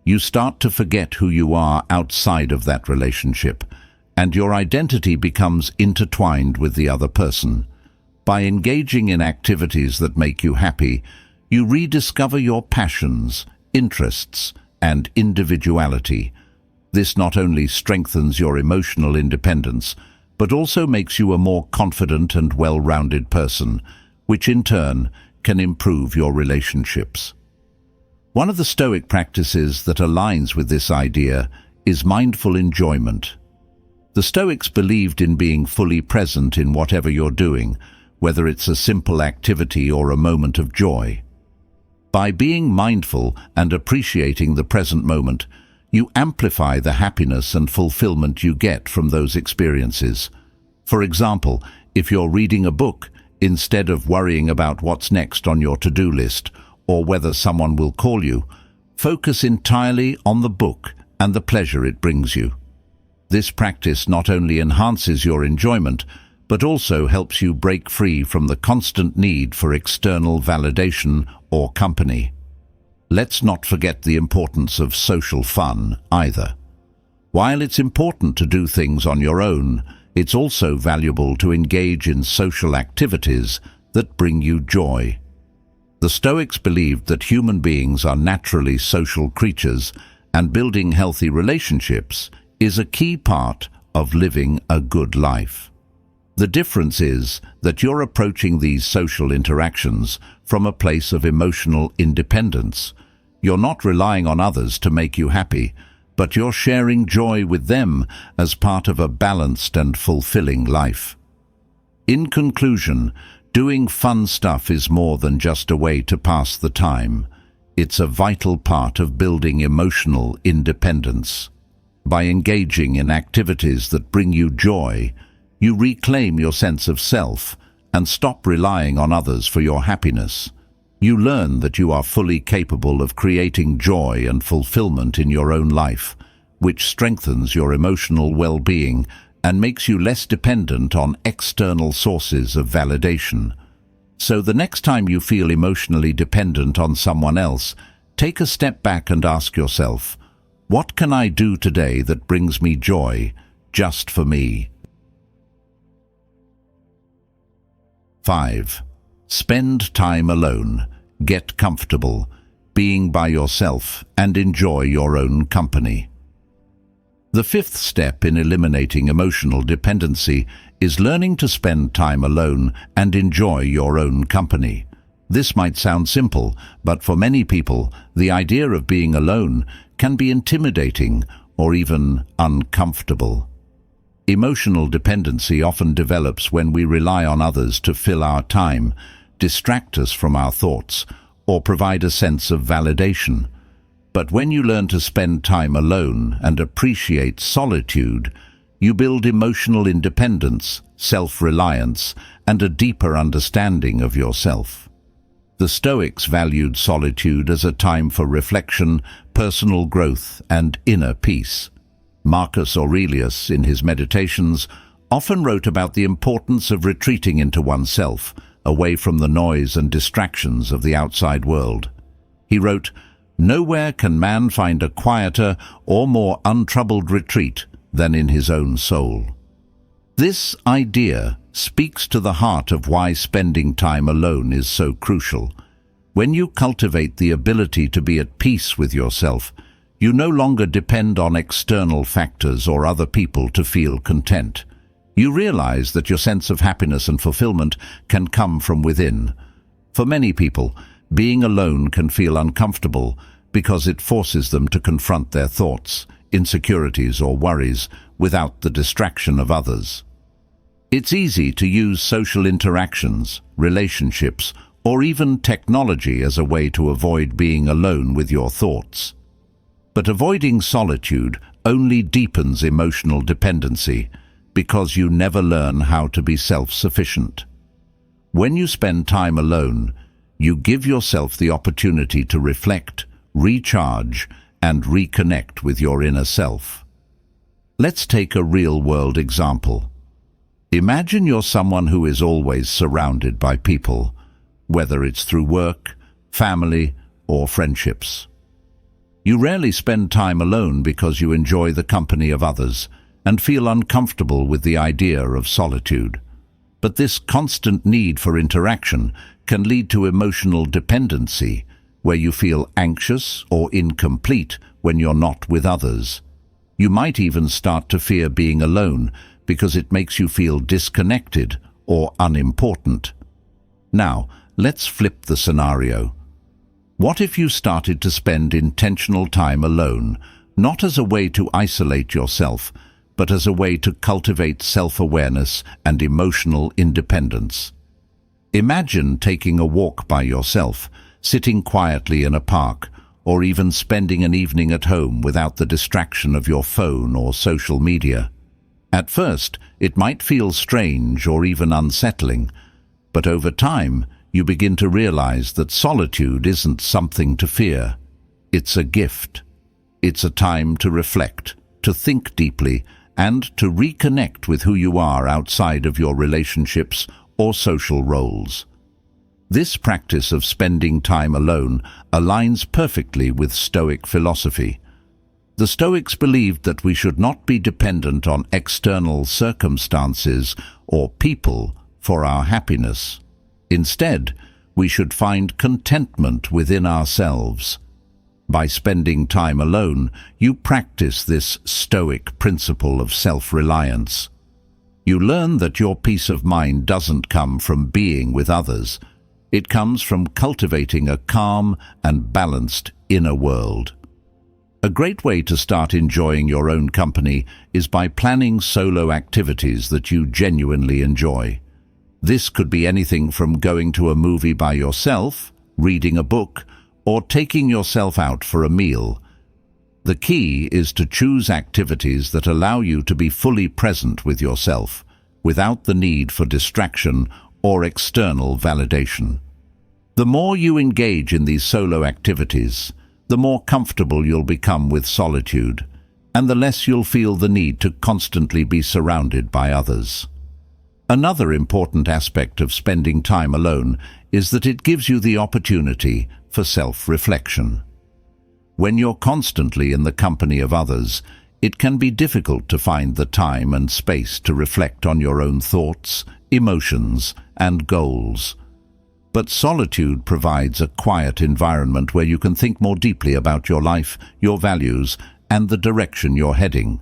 You start to forget who you are outside of that relationship, and your identity becomes intertwined with the other person. By engaging in activities that make you happy, you rediscover your passions, interests, and individuality. This not only strengthens your emotional independence, but also makes you a more confident and well-rounded person, which in turn can improve your relationships. One of the Stoic practices that aligns with this idea is mindful enjoyment. The Stoics believed in being fully present in whatever you're doing, whether it's a simple activity or a moment of joy. By being mindful and appreciating the present moment, you amplify the happiness and fulfillment you get from those experiences. For example, if you're reading a book, instead of worrying about what's next on your to-do list or whether someone will call you, focus entirely on the book and the pleasure it brings you. This practice not only enhances your enjoyment, but also helps you break free from the constant need for external validation or company. Let's not forget the importance of social fun either. While it's important to do things on your own, it's also valuable to engage in social activities that bring you joy. The Stoics believed that human beings are naturally social creatures, and building healthy relationships is a key part of living a good life. The difference is that you're approaching these social interactions from a place of emotional independence. You're not relying on others to make you happy, but you're sharing joy with them as part of a balanced and fulfilling life. In conclusion, doing fun stuff is more than just a way to pass the time. It's a vital part of building emotional independence. By engaging in activities that bring you joy, you reclaim your sense of self and stop relying on others for your happiness. You learn that you are fully capable of creating joy and fulfillment in your own life, which strengthens your emotional well-being and makes you less dependent on external sources of validation. So the next time you feel emotionally dependent on someone else, take a step back and ask yourself, what can I do today that brings me joy, just for me? 5. Spend time alone, get comfortable, being by yourself, and enjoy your own company. The fifth step in eliminating emotional dependency is learning to spend time alone and enjoy your own company. This might sound simple, but for many people, the idea of being alone can be intimidating or even uncomfortable. Emotional dependency often develops when we rely on others to fill our time, distract us from our thoughts, or provide a sense of validation. But when you learn to spend time alone and appreciate solitude, you build emotional independence, self-reliance, and a deeper understanding of yourself. The Stoics valued solitude as a time for reflection, personal growth, and inner peace. Marcus Aurelius, in his Meditations, often wrote about the importance of retreating into oneself, away from the noise and distractions of the outside world. He wrote, "Nowhere can man find a quieter or more untroubled retreat than in his own soul." This idea speaks to the heart of why spending time alone is so crucial. When you cultivate the ability to be at peace with yourself, you no longer depend on external factors or other people to feel content. You realize that your sense of happiness and fulfillment can come from within. For many people, being alone can feel uncomfortable because it forces them to confront their thoughts, insecurities, or worries without the distraction of others. It's easy to use social interactions, relationships, or even technology as a way to avoid being alone with your thoughts. But avoiding solitude only deepens emotional dependency because you never learn how to be self-sufficient. When you spend time alone, you give yourself the opportunity to reflect, recharge, and reconnect with your inner self. Let's take a real-world example. Imagine you're someone who is always surrounded by people, whether it's through work, family, or friendships. You rarely spend time alone because you enjoy the company of others and feel uncomfortable with the idea of solitude. But this constant need for interaction can lead to emotional dependency, where you feel anxious or incomplete when you're not with others. You might even start to fear being alone because it makes you feel disconnected or unimportant. Now, let's flip the scenario. What if you started to spend intentional time alone, not as a way to isolate yourself, but as a way to cultivate self-awareness and emotional independence? Imagine taking a walk by yourself, sitting quietly in a park, or even spending an evening at home without the distraction of your phone or social media. At first, it might feel strange or even unsettling, but over time, you begin to realize that solitude isn't something to fear. It's a gift. It's a time to reflect, to think deeply, and to reconnect with who you are outside of your relationships or social roles. This practice of spending time alone aligns perfectly with Stoic philosophy. The Stoics believed that we should not be dependent on external circumstances or people for our happiness. Instead, we should find contentment within ourselves. By spending time alone, you practice this Stoic principle of self-reliance. You learn that your peace of mind doesn't come from being with others. It comes from cultivating a calm and balanced inner world. A great way to start enjoying your own company is by planning solo activities that you genuinely enjoy. This could be anything from going to a movie by yourself, reading a book, or taking yourself out for a meal. The key is to choose activities that allow you to be fully present with yourself, without the need for distraction or external validation. The more you engage in these solo activities, the more comfortable you'll become with solitude, and the less you'll feel the need to constantly be surrounded by others. Another important aspect of spending time alone is that it gives you the opportunity for self-reflection. When you're constantly in the company of others, it can be difficult to find the time and space to reflect on your own thoughts, emotions, and goals. But solitude provides a quiet environment where you can think more deeply about your life, your values, and the direction you're heading.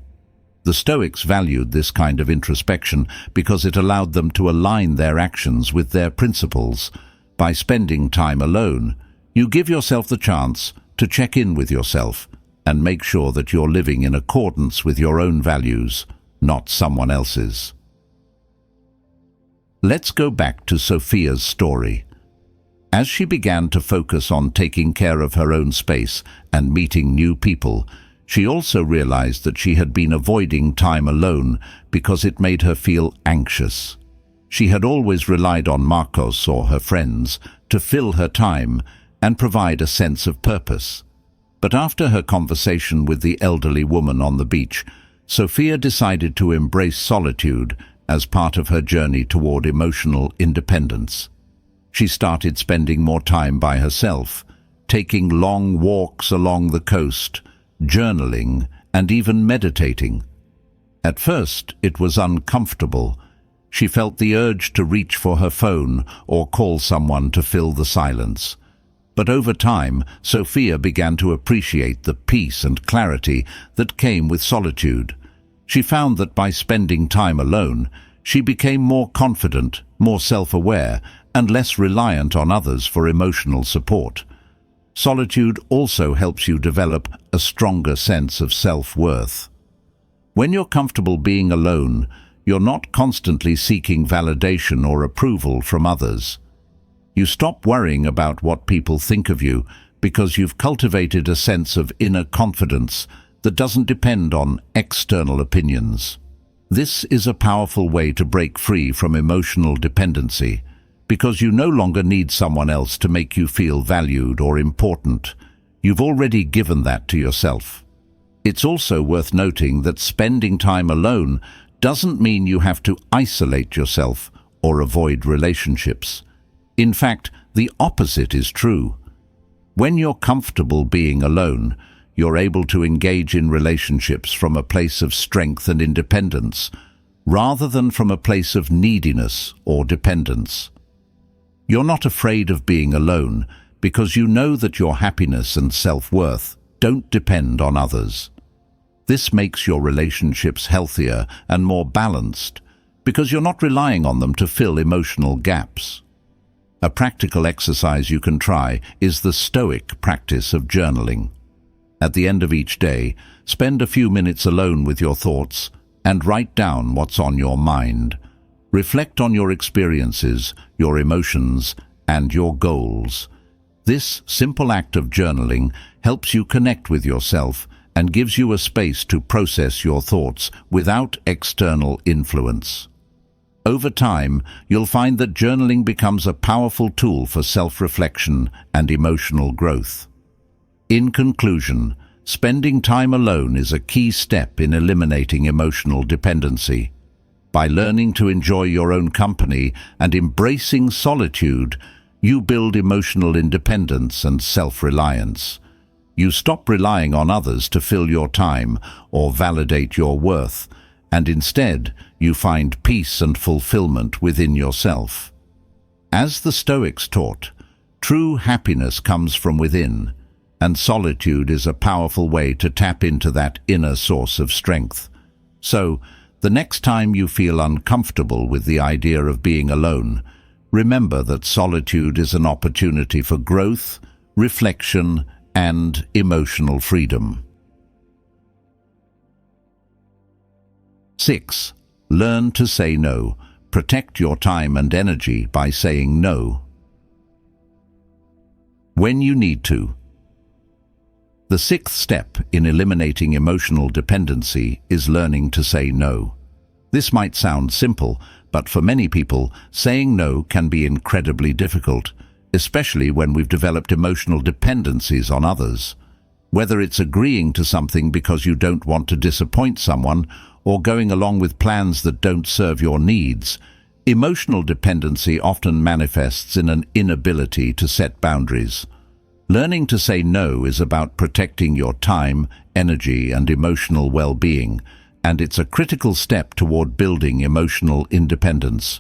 The Stoics valued this kind of introspection because it allowed them to align their actions with their principles. By spending time alone, you give yourself the chance to check in with yourself and make sure that you're living in accordance with your own values, not someone else's. Let's go back to Sophia's story. As she began to focus on taking care of her own space and meeting new people, she also realized that she had been avoiding time alone because it made her feel anxious. She had always relied on Marcos or her friends to fill her time and provide a sense of purpose. But after her conversation with the elderly woman on the beach, Sophia decided to embrace solitude as part of her journey toward emotional independence. She started spending more time by herself, taking long walks along the coast, journaling, and even meditating. At first, it was uncomfortable. She felt the urge to reach for her phone or call someone to fill the silence. But over time, Sophia began to appreciate the peace and clarity that came with solitude. She found that by spending time alone, she became more confident, more self-aware, and less reliant on others for emotional support. Solitude also helps you develop a stronger sense of self-worth. When you're comfortable being alone, you're not constantly seeking validation or approval from others. You stop worrying about what people think of you because you've cultivated a sense of inner confidence that doesn't depend on external opinions. This is a powerful way to break free from emotional dependency, because you no longer need someone else to make you feel valued or important. You've already given that to yourself. It's also worth noting that spending time alone doesn't mean you have to isolate yourself or avoid relationships. In fact, the opposite is true. When you're comfortable being alone, you're able to engage in relationships from a place of strength and independence, rather than from a place of neediness or dependence. You're not afraid of being alone because you know that your happiness and self-worth don't depend on others. This makes your relationships healthier and more balanced because you're not relying on them to fill emotional gaps. A practical exercise you can try is the Stoic practice of journaling. At the end of each day, spend a few minutes alone with your thoughts and write down what's on your mind. Reflect on your experiences, your emotions, and your goals. This simple act of journaling helps you connect with yourself and gives you a space to process your thoughts without external influence. Over time, you'll find that journaling becomes a powerful tool for self-reflection and emotional growth. In conclusion, spending time alone is a key step in eliminating emotional dependency. By learning to enjoy your own company and embracing solitude, you build emotional independence and self-reliance. You stop relying on others to fill your time or validate your worth, and instead you find peace and fulfillment within yourself. As the Stoics taught, true happiness comes from within, and solitude is a powerful way to tap into that inner source of strength. So, the next time you feel uncomfortable with the idea of being alone, remember that solitude is an opportunity for growth, reflection, and emotional freedom. 6. Learn to say no. Protect your time and energy by saying no when you need to. The sixth step in eliminating emotional dependency is learning to say no. This might sound simple, but for many people, saying no can be incredibly difficult, especially when we've developed emotional dependencies on others. Whether it's agreeing to something because you don't want to disappoint someone, or going along with plans that don't serve your needs, emotional dependency often manifests in an inability to set boundaries. Learning to say no is about protecting your time, energy, and emotional well-being, and it's a critical step toward building emotional independence.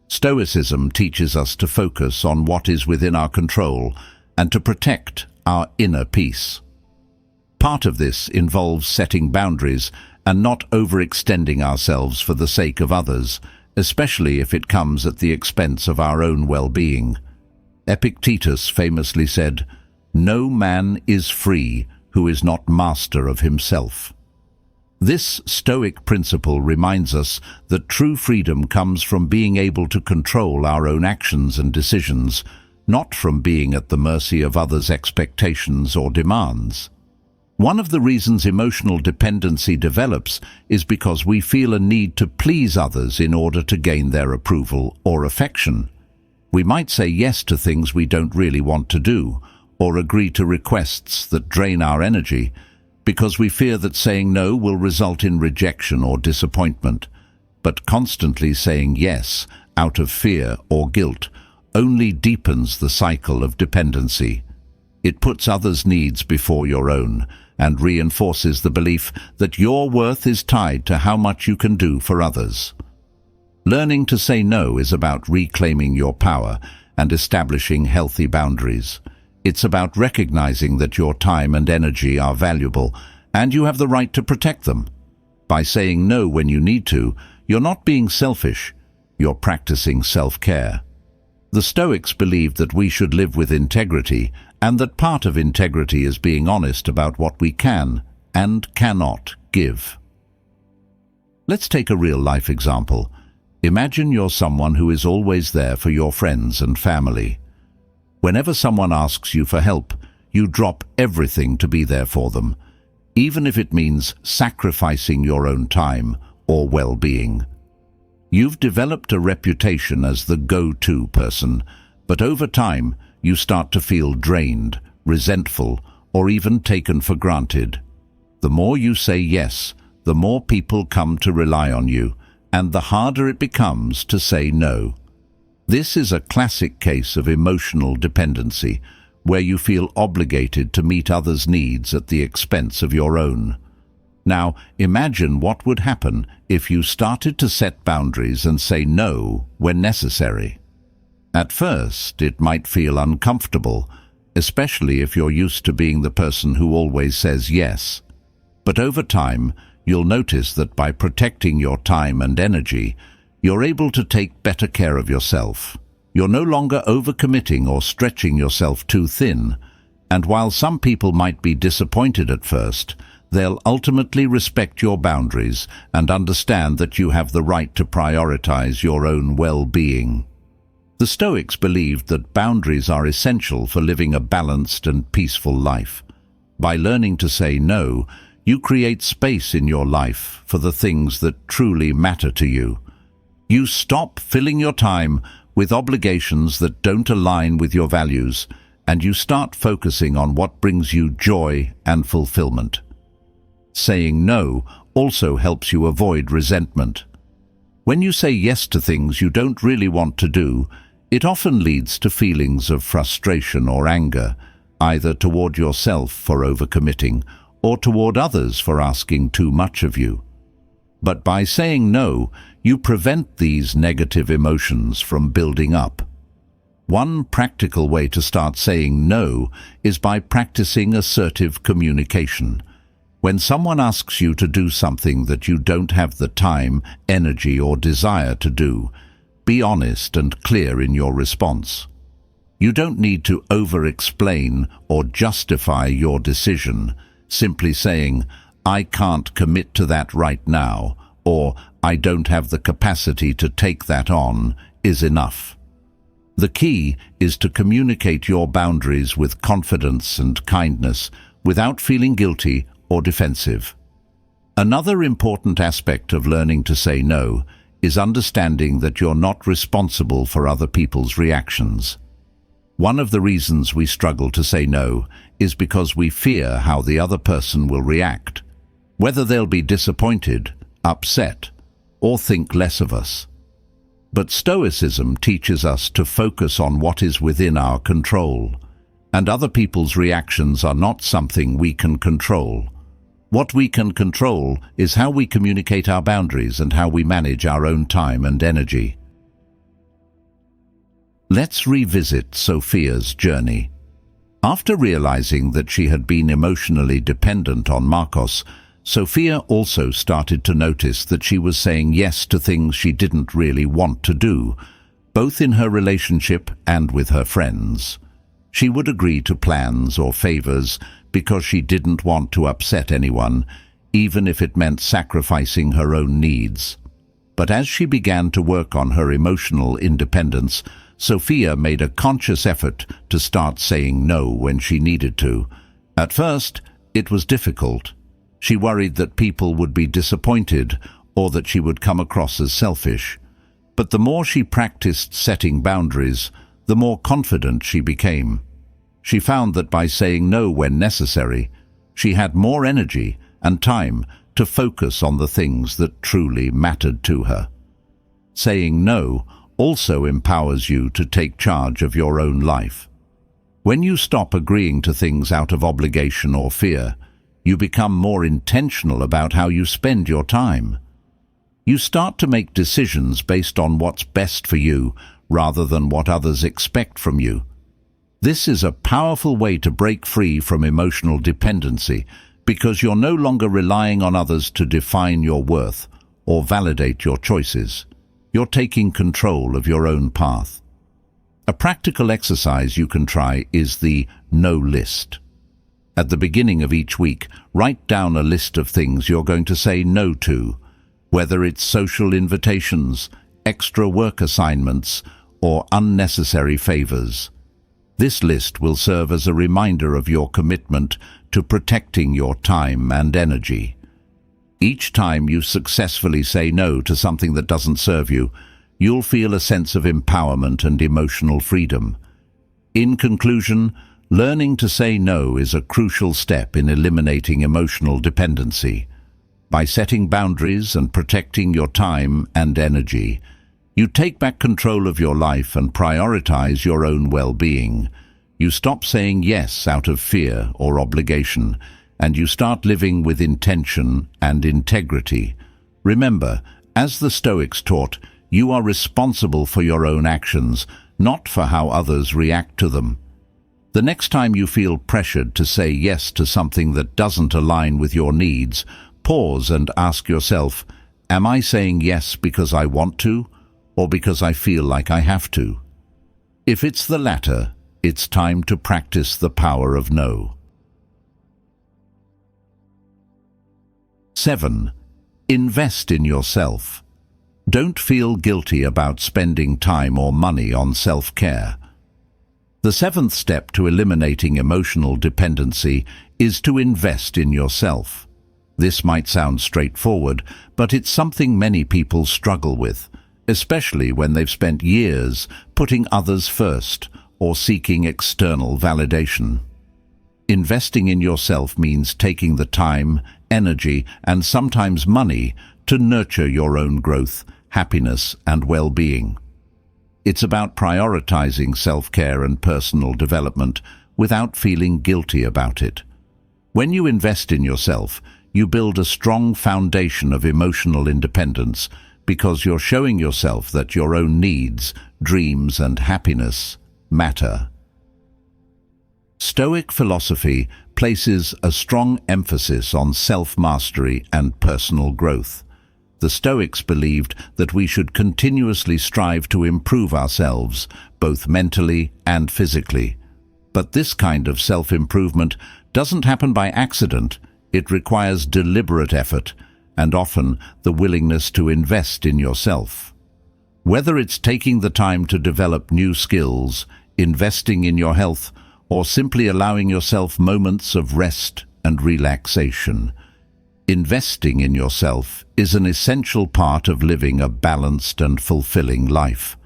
Stoicism teaches us to focus on what is within our control and to protect our inner peace. Part of this involves setting boundaries and not overextending ourselves for the sake of others, especially if it comes at the expense of our own well-being. Epictetus famously said, "No man is free who is not master of himself." This Stoic principle reminds us that true freedom comes from being able to control our own actions and decisions, not from being at the mercy of others' expectations or demands. One of the reasons emotional dependency develops is because we feel a need to please others in order to gain their approval or affection. We might say yes to things we don't really want to do, or agree to requests that drain our energy, because we fear that saying no will result in rejection or disappointment. But constantly saying yes, out of fear or guilt, only deepens the cycle of dependency. It puts others' needs before your own, and reinforces the belief that your worth is tied to how much you can do for others. Learning to say no is about reclaiming your power and establishing healthy boundaries. It's about recognizing that your time and energy are valuable, and you have the right to protect them. By saying no when you need to, you're not being selfish, you're practicing self-care. The Stoics believed that we should live with integrity, and that part of integrity is being honest about what we can and cannot give. Let's take a real-life example. Imagine you're someone who is always there for your friends and family. Whenever someone asks you for help, you drop everything to be there for them, even if it means sacrificing your own time or well-being. You've developed a reputation as the go-to person, but over time you start to feel drained, resentful, or even taken for granted. The more you say yes, the more people come to rely on you, and the harder it becomes to say no. This is a classic case of emotional dependency, where you feel obligated to meet others' needs at the expense of your own. Now, imagine what would happen if you started to set boundaries and say no when necessary. At first, it might feel uncomfortable, especially if you're used to being the person who always says yes. But over time, you'll notice that by protecting your time and energy, you're able to take better care of yourself. You're no longer overcommitting or stretching yourself too thin, and while some people might be disappointed at first, they'll ultimately respect your boundaries and understand that you have the right to prioritize your own well-being. The Stoics believed that boundaries are essential for living a balanced and peaceful life. By learning to say no, you create space in your life for the things that truly matter to you. You stop filling your time with obligations that don't align with your values, and you start focusing on what brings you joy and fulfillment. Saying no also helps you avoid resentment. When you say yes to things you don't really want to do, it often leads to feelings of frustration or anger, either toward yourself for overcommitting or toward others for asking too much of you. But by saying no, you prevent these negative emotions from building up. One practical way to start saying no is by practicing assertive communication. When someone asks you to do something that you don't have the time, energy, or desire to do, be honest and clear in your response. You don't need to over-explain or justify your decision. Simply saying, "I can't commit to that right now," or "I don't have the capacity to take that on," is enough. The key is to communicate your boundaries with confidence and kindness without feeling guilty or defensive. Another important aspect of learning to say no is understanding that you're not responsible for other people's reactions. One of the reasons we struggle to say no is because we fear how the other person will react, whether they'll be disappointed, upset, or think less of us. But Stoicism teaches us to focus on what is within our control, and other people's reactions are not something we can control. What we can control is how we communicate our boundaries and how we manage our own time and energy. Let's revisit Sophia's journey. After realizing that she had been emotionally dependent on Marcos, Sophia also started to notice that she was saying yes to things she didn't really want to do, both in her relationship and with her friends. She would agree to plans or favors because she didn't want to upset anyone, even if it meant sacrificing her own needs. But as she began to work on her emotional independence, Sophia made a conscious effort to start saying no when she needed to. At first, it was difficult. She worried that people would be disappointed or that she would come across as selfish. But the more she practiced setting boundaries, the more confident she became. She found that by saying no when necessary, she had more energy and time to focus on the things that truly mattered to her. Saying no also empowers you to take charge of your own life. When you stop agreeing to things out of obligation or fear, you become more intentional about how you spend your time. You start to make decisions based on what's best for you rather than what others expect from you. This is a powerful way to break free from emotional dependency because you're no longer relying on others to define your worth or validate your choices. You're taking control of your own path. A practical exercise you can try is the no list. At the beginning of each week, write down a list of things you're going to say no to, whether it's social invitations, extra work assignments, or unnecessary favors. This list will serve as a reminder of your commitment to protecting your time and energy. Each time you successfully say no to something that doesn't serve you, you'll feel a sense of empowerment and emotional freedom. In conclusion, learning to say no is a crucial step in eliminating emotional dependency. By setting boundaries and protecting your time and energy, you take back control of your life and prioritize your own well-being. You stop saying yes out of fear or obligation, and you start living with intention and integrity. Remember, as the Stoics taught, you are responsible for your own actions, not for how others react to them. The next time you feel pressured to say yes to something that doesn't align with your needs, pause and ask yourself, am I saying yes because I want to, or because I feel like I have to? If it's the latter, it's time to practice the power of no. 7. Invest in yourself. Don't feel guilty about spending time or money on self-care. The 7th step to eliminating emotional dependency is to invest in yourself. This might sound straightforward, but it's something many people struggle with, especially when they've spent years putting others first or seeking external validation. Investing in yourself means taking the time, energy, and sometimes money to nurture your own growth, happiness, and well-being. It's about prioritizing self-care and personal development without feeling guilty about it. When you invest in yourself, you build a strong foundation of emotional independence because you're showing yourself that your own needs, dreams, and happiness matter. Stoic philosophy places a strong emphasis on self-mastery and personal growth. The Stoics believed that we should continuously strive to improve ourselves, both mentally and physically. But this kind of self-improvement doesn't happen by accident. It requires deliberate effort and often the willingness to invest in yourself. Whether it's taking the time to develop new skills, investing in your health, or simply allowing yourself moments of rest and relaxation, investing in yourself is an essential part of living a balanced and fulfilling life.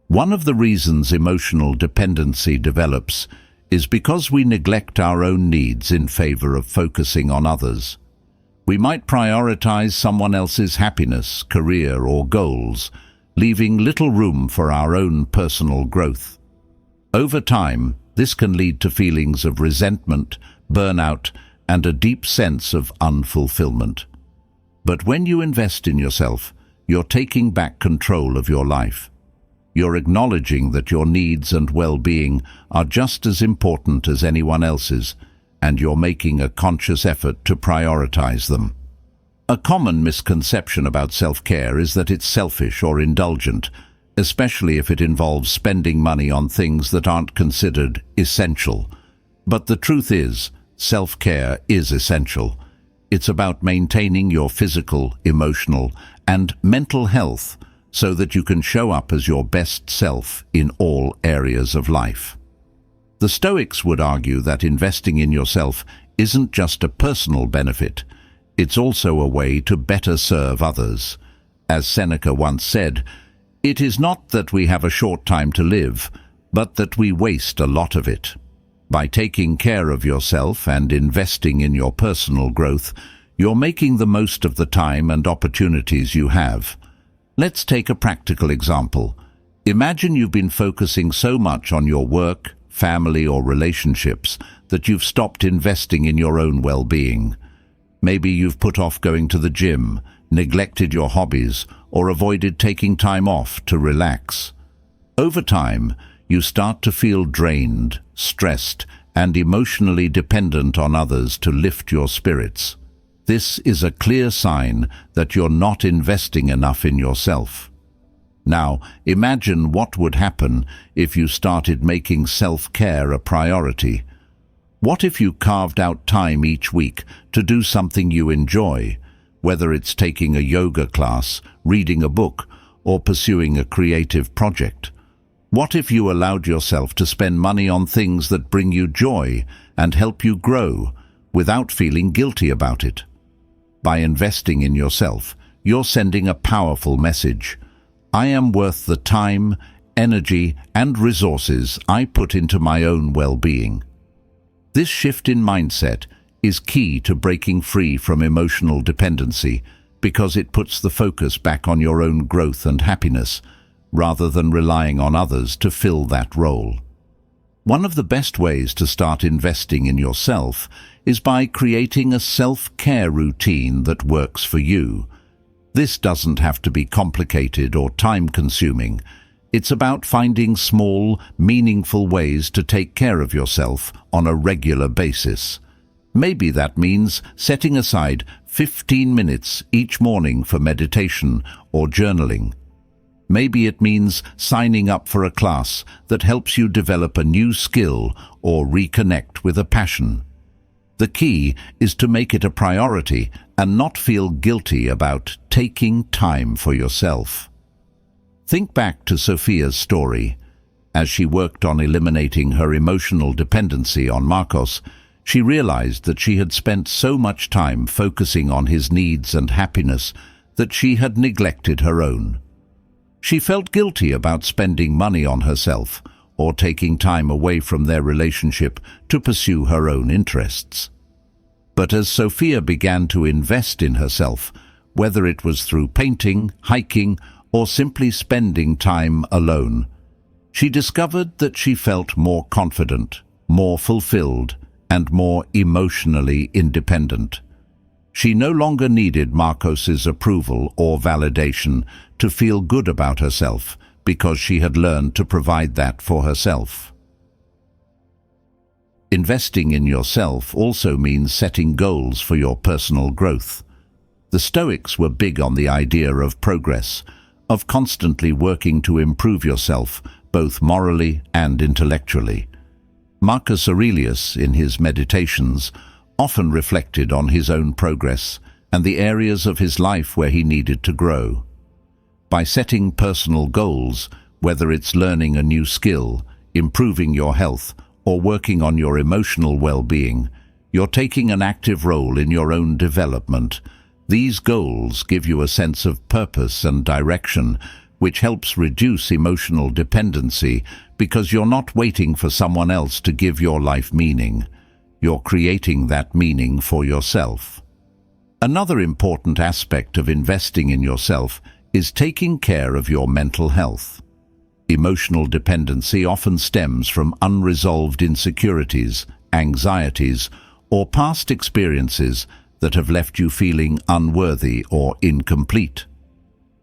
One of the reasons emotional dependency develops is because we neglect our own needs in favor of focusing on others. We might prioritize someone else's happiness, career, or goals, leaving little room for our own personal growth. Over time, this can lead to feelings of resentment, burnout, and a deep sense of unfulfillment. But when you invest in yourself, you're taking back control of your life. You're acknowledging that your needs and well-being are just as important as anyone else's, and you're making a conscious effort to prioritize them. A common misconception about self-care is that it's selfish or indulgent, especially if it involves spending money on things that aren't considered essential. But the truth is, self-care is essential. It's about maintaining your physical, emotional, and mental health so that you can show up as your best self in all areas of life. The Stoics would argue that investing in yourself isn't just a personal benefit, it's also a way to better serve others. As Seneca once said, "It is not that we have a short time to live, but that we waste a lot of it." By taking care of yourself and investing in your personal growth, you're making the most of the time and opportunities you have. Let's take a practical example. Imagine you've been focusing so much on your work, family, or relationships that you've stopped investing in your own well-being. Maybe you've put off going to the gym, neglected your hobbies, or avoided taking time off to relax. Over time, you start to feel drained, stressed, and emotionally dependent on others to lift your spirits. This is a clear sign that you're not investing enough in yourself. Now, imagine what would happen if you started making self-care a priority. What if you carved out time each week to do something you enjoy, whether it's taking a yoga class, reading a book, or pursuing a creative project? What if you allowed yourself to spend money on things that bring you joy and help you grow without feeling guilty about it? By investing in yourself, you're sending a powerful message. I am worth the time, energy, and resources I put into my own well-being. This shift in mindset is key to breaking free from emotional dependency because it puts the focus back on your own growth and happiness, rather than relying on others to fill that role. One of the best ways to start investing in yourself is by creating a self-care routine that works for you. This doesn't have to be complicated or time-consuming. It's about finding small, meaningful ways to take care of yourself on a regular basis. Maybe that means setting aside 15 minutes each morning for meditation or journaling. Maybe it means signing up for a class that helps you develop a new skill or reconnect with a passion. The key is to make it a priority and not feel guilty about taking time for yourself. Think back to Sophia's story. As she worked on eliminating her emotional dependency on Marcos, she realized that she had spent so much time focusing on his needs and happiness that she had neglected her own. She felt guilty about spending money on herself or taking time away from their relationship to pursue her own interests. But as Sophia began to invest in herself, whether it was through painting, hiking, or simply spending time alone, she discovered that she felt more confident, more fulfilled, and more emotionally independent. She no longer needed Marcos's approval or validation to feel good about herself because she had learned to provide that for herself. Investing in yourself also means setting goals for your personal growth. The Stoics were big on the idea of progress, of constantly working to improve yourself, both morally and intellectually. Marcus Aurelius, in his Meditations, often reflected on his own progress and the areas of his life where he needed to grow. By setting personal goals, whether it's learning a new skill, improving your health, or working on your emotional well-being, you're taking an active role in your own development. These goals give you a sense of purpose and direction, which helps reduce emotional dependency because you're not waiting for someone else to give your life meaning. You're creating that meaning for yourself. Another important aspect of investing in yourself is taking care of your mental health. Emotional dependency often stems from unresolved insecurities, anxieties, or past experiences that have left you feeling unworthy or incomplete.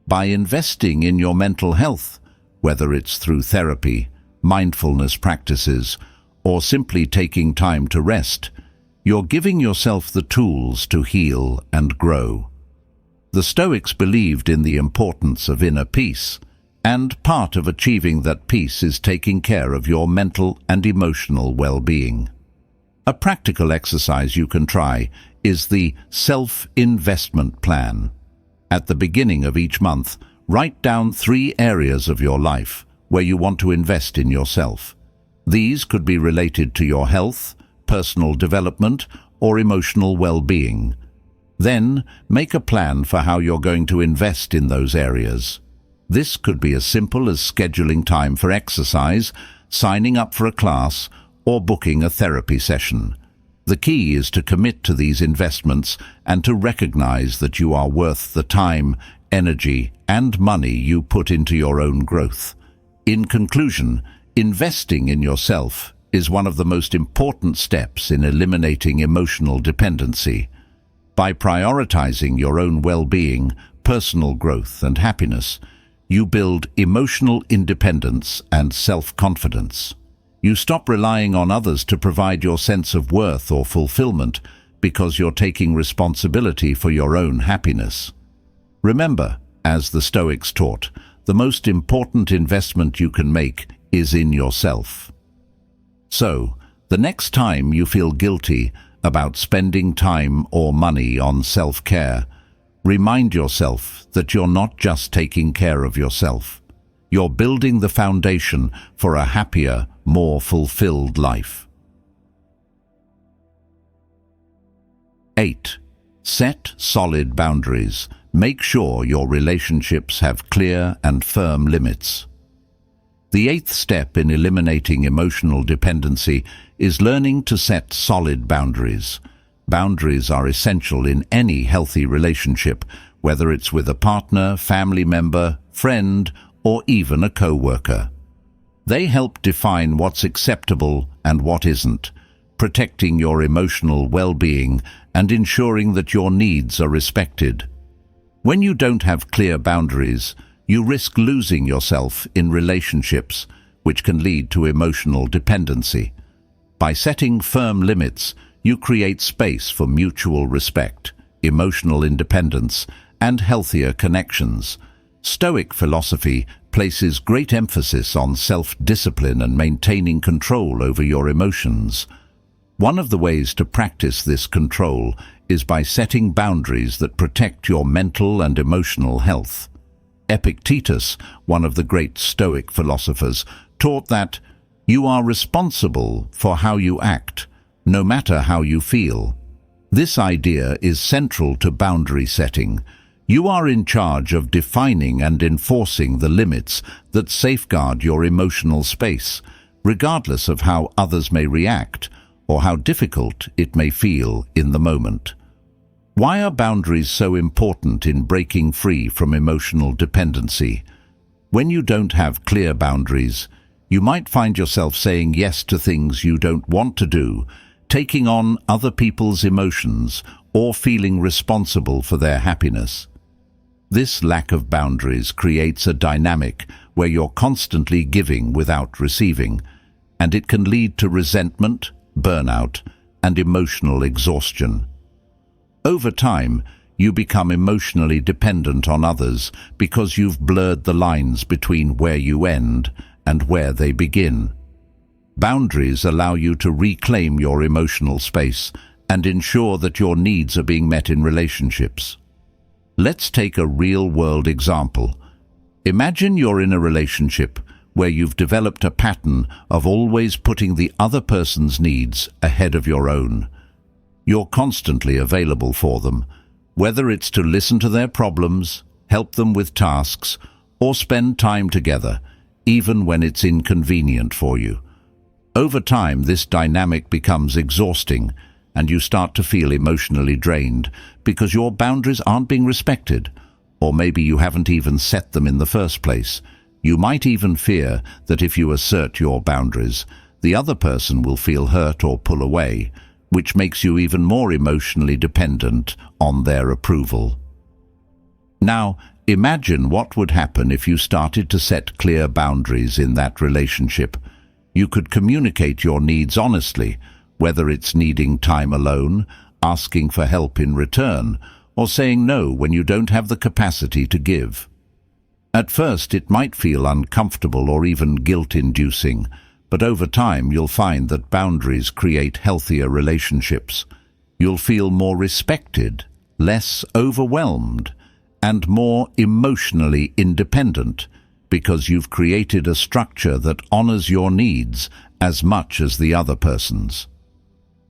By investing in your mental health, whether it's through therapy, mindfulness practices, or simply taking time to rest, you're giving yourself the tools to heal and grow. The Stoics believed in the importance of inner peace, and part of achieving that peace is taking care of your mental and emotional well-being. A practical exercise you can try is the self-investment plan. At the beginning of each month, write down 3 areas of your life where you want to invest in yourself. These could be related to your health, personal development, or emotional well-being. Then, make a plan for how you're going to invest in those areas. This could be as simple as scheduling time for exercise, signing up for a class, or booking a therapy session. The key is to commit to these investments and to recognize that you are worth the time, energy, and money you put into your own growth. In conclusion, investing in yourself is one of the most important steps in eliminating emotional dependency. By prioritizing your own well-being, personal growth, and happiness, you build emotional independence and self-confidence. You stop relying on others to provide your sense of worth or fulfillment because you're taking responsibility for your own happiness. Remember, as the Stoics taught, the most important investment you can make is in yourself. So, the next time you feel guilty about spending time or money on self-care, remind yourself that you're not just taking care of yourself. You're building the foundation for a happier, more fulfilled life. 8. Set solid boundaries. Make sure your relationships have clear and firm limits. The 8th step in eliminating emotional dependency is learning to set solid boundaries. Boundaries are essential in any healthy relationship, whether it's with a partner, family member, friend, or even a co-worker. They help define what's acceptable and what isn't, protecting your emotional well-being and ensuring that your needs are respected. When you don't have clear boundaries, you risk losing yourself in relationships, which can lead to emotional dependency. By setting firm limits, you create space for mutual respect, emotional independence, and healthier connections. Stoic philosophy places great emphasis on self-discipline and maintaining control over your emotions. One of the ways to practice this control is by setting boundaries that protect your mental and emotional health. Epictetus, one of the great Stoic philosophers, taught that you are responsible for how you act, no matter how you feel. This idea is central to boundary setting. You are in charge of defining and enforcing the limits that safeguard your emotional space, regardless of how others may react or how difficult it may feel in the moment. Why are boundaries so important in breaking free from emotional dependency? When you don't have clear boundaries, you might find yourself saying yes to things you don't want to do, taking on other people's emotions, or feeling responsible for their happiness. This lack of boundaries creates a dynamic where you're constantly giving without receiving, and it can lead to resentment, burnout, and emotional exhaustion. Over time, you become emotionally dependent on others because you've blurred the lines between where you end and where they begin. Boundaries allow you to reclaim your emotional space and ensure that your needs are being met in relationships. Let's take a real-world example. Imagine you're in a relationship where you've developed a pattern of always putting the other person's needs ahead of your own. You're constantly available for them, whether it's to listen to their problems, help them with tasks, or spend time together, even when it's inconvenient for you. Over time, this dynamic becomes exhausting, and you start to feel emotionally drained because your boundaries aren't being respected, or maybe you haven't even set them in the first place. You might even fear that if you assert your boundaries, the other person will feel hurt or pull away, which makes you even more emotionally dependent on their approval. Now, Imagine what would happen if you started to set clear boundaries in that relationship. You could communicate your needs honestly, whether it's needing time alone, asking for help in return, or saying no when you don't have the capacity to give. At first, it might feel uncomfortable or even guilt-inducing, but over time you'll find that boundaries create healthier relationships. You'll feel more respected, less overwhelmed, and more emotionally independent, because you've created a structure that honors your needs as much as the other person's.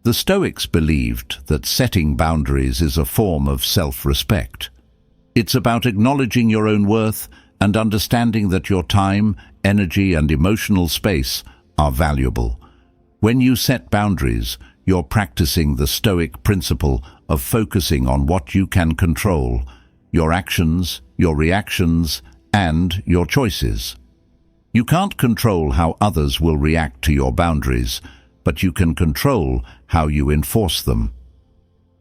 The Stoics believed that setting boundaries is a form of self-respect. It's about acknowledging your own worth and understanding that your time, energy, and emotional space are valuable. When you set boundaries, you're practicing the Stoic principle of focusing on what you can control: your actions, your reactions, and your choices. You can't control how others will react to your boundaries, but you can control how you enforce them.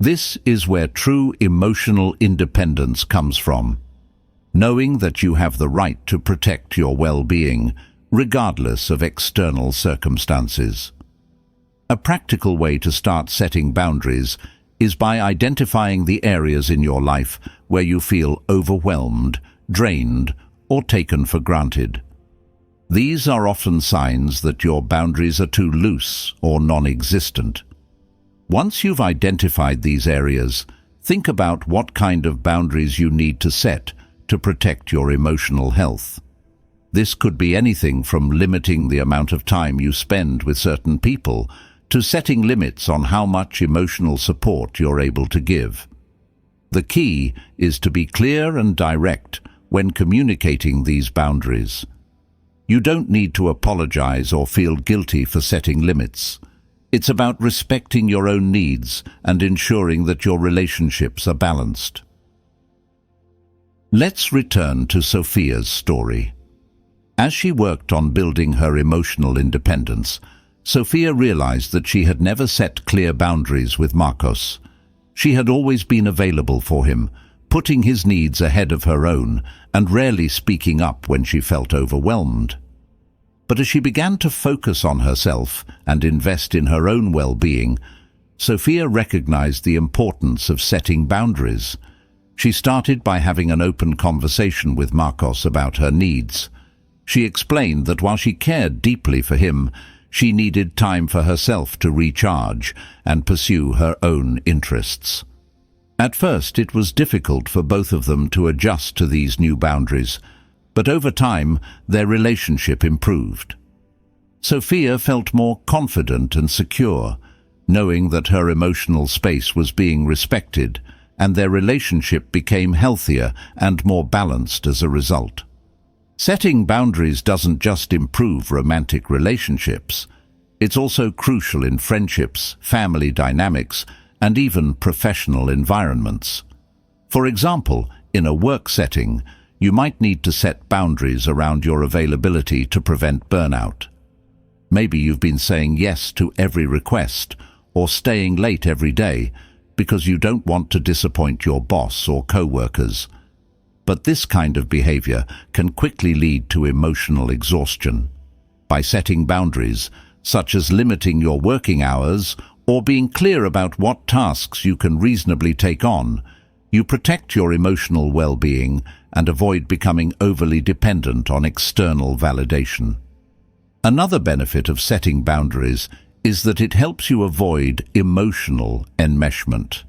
This is where true emotional independence comes from, knowing that you have the right to protect your well-being, regardless of external circumstances. A practical way to start setting boundaries is by identifying the areas in your life where you feel overwhelmed, drained, or taken for granted. These are often signs that your boundaries are too loose or non-existent. Once you've identified these areas, think about what kind of boundaries you need to set to protect your emotional health. This could be anything from limiting the amount of time you spend with certain people to setting limits on how much emotional support you're able to give. The key is to be clear and direct when communicating these boundaries. You don't need to apologize or feel guilty for setting limits. It's about respecting your own needs and ensuring that your relationships are balanced. Let's return to Sophia's story. As she worked on building her emotional independence, Sophia realized that she had never set clear boundaries with Marcos. She had always been available for him, putting his needs ahead of her own and rarely speaking up when she felt overwhelmed. But as she began to focus on herself and invest in her own well-being, Sophia recognized the importance of setting boundaries. She started by having an open conversation with Marcos about her needs. She explained that while she cared deeply for him, she needed time for herself to recharge and pursue her own interests. At first, it was difficult for both of them to adjust to these new boundaries, but over time, their relationship improved. Sophia felt more confident and secure, knowing that her emotional space was being respected, and their relationship became healthier and more balanced as a result. Setting boundaries doesn't just improve romantic relationships. It's also crucial in friendships, family dynamics, and even professional environments. For example, in a work setting, you might need to set boundaries around your availability to prevent burnout. Maybe you've been saying yes to every request or staying late every day because you don't want to disappoint your boss or co-workers. But this kind of behavior can quickly lead to emotional exhaustion. By setting boundaries, such as limiting your working hours or being clear about what tasks you can reasonably take on, you protect your emotional well-being and avoid becoming overly dependent on external validation. Another benefit of setting boundaries is that it helps you avoid emotional enmeshment.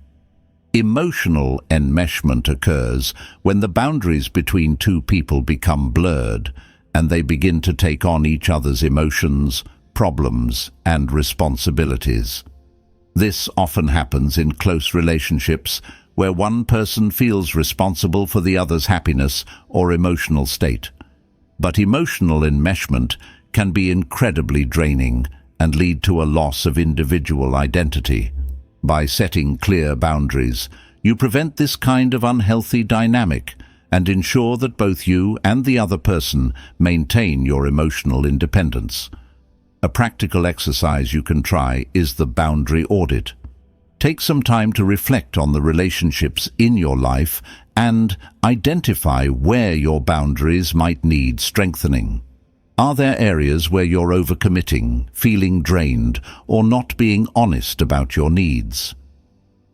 Emotional enmeshment occurs when the boundaries between two people become blurred and they begin to take on each other's emotions, problems, and responsibilities. This often happens in close relationships where one person feels responsible for the other's happiness or emotional state. But emotional enmeshment can be incredibly draining and lead to a loss of individual identity. By setting clear boundaries, you prevent this kind of unhealthy dynamic and ensure that both you and the other person maintain your emotional independence. A practical exercise you can try is the boundary audit. Take some time to reflect on the relationships in your life and identify where your boundaries might need strengthening. Are there areas where you're overcommitting, feeling drained, or not being honest about your needs?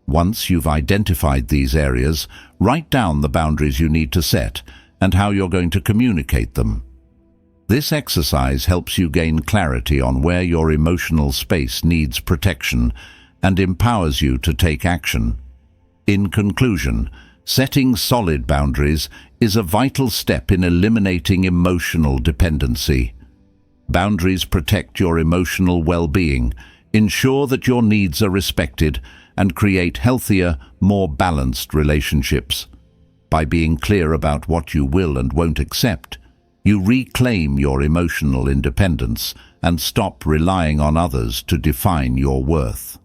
Once you've identified these areas, write down the boundaries you need to set and how you're going to communicate them. This exercise helps you gain clarity on where your emotional space needs protection and empowers you to take action. In conclusion, setting solid boundaries is a vital step in eliminating emotional dependency. Boundaries protect your emotional well-being, ensure that your needs are respected, and create healthier, more balanced relationships. By being clear about what you will and won't accept, you reclaim your emotional independence and stop relying on others to define your worth.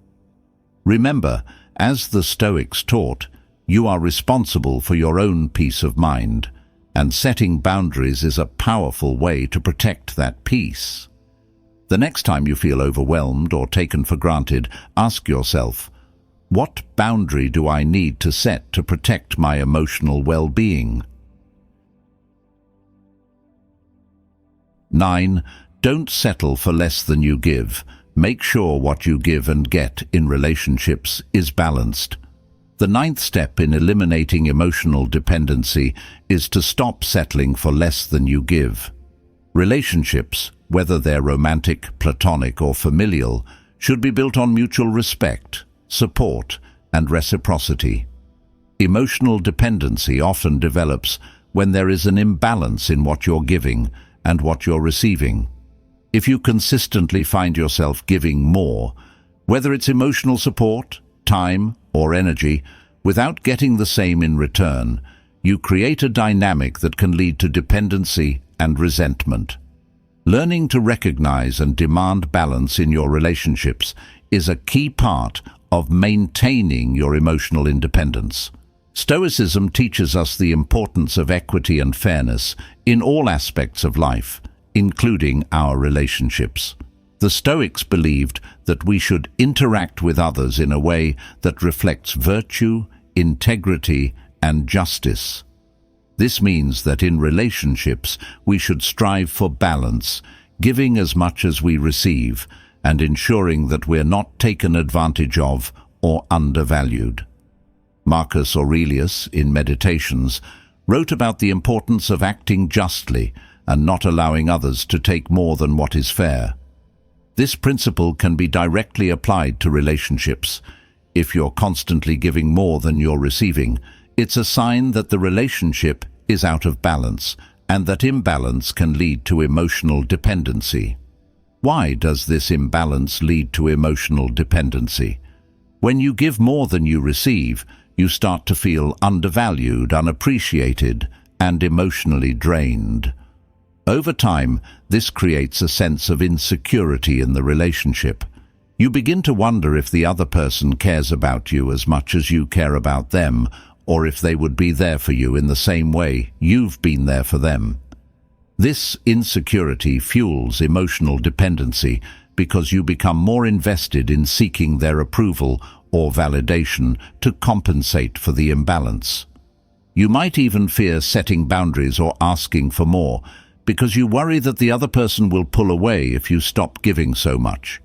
Remember, as the Stoics taught, you are responsible for your own peace of mind, and setting boundaries is a powerful way to protect that peace. The next time you feel overwhelmed or taken for granted, ask yourself, what boundary do I need to set to protect my emotional well-being? 9. Don't settle for less than you give. Make sure what you give and get in relationships is balanced. The 9th step in eliminating emotional dependency is to stop settling for less than you give. Relationships, whether they're romantic, platonic, or familial, should be built on mutual respect, support, and reciprocity. Emotional dependency often develops when there is an imbalance in what you're giving and what you're receiving. If you consistently find yourself giving more, whether it's emotional support, time, or energy, without getting the same in return, you create a dynamic that can lead to dependency and resentment. Learning to recognize and demand balance in your relationships is a key part of maintaining your emotional independence. Stoicism teaches us the importance of equity and fairness in all aspects of life, including our relationships. The Stoics believed that we should interact with others in a way that reflects virtue, integrity, and justice. This means that in relationships we should strive for balance, giving as much as we receive, and ensuring that we're not taken advantage of or undervalued. Marcus Aurelius, in Meditations, wrote about the importance of acting justly and not allowing others to take more than what is fair. This principle can be directly applied to relationships. If you're constantly giving more than you're receiving, it's a sign that the relationship is out of balance, and that imbalance can lead to emotional dependency. Why does this imbalance lead to emotional dependency? When you give more than you receive, you start to feel undervalued, unappreciated, and emotionally drained. Over time, this creates a sense of insecurity in the relationship. You begin to wonder if the other person cares about you as much as you care about them, or if they would be there for you in the same way you've been there for them. This insecurity fuels emotional dependency because you become more invested in seeking their approval or validation to compensate for the imbalance. You might even fear setting boundaries or asking for more, because you worry that the other person will pull away if you stop giving so much.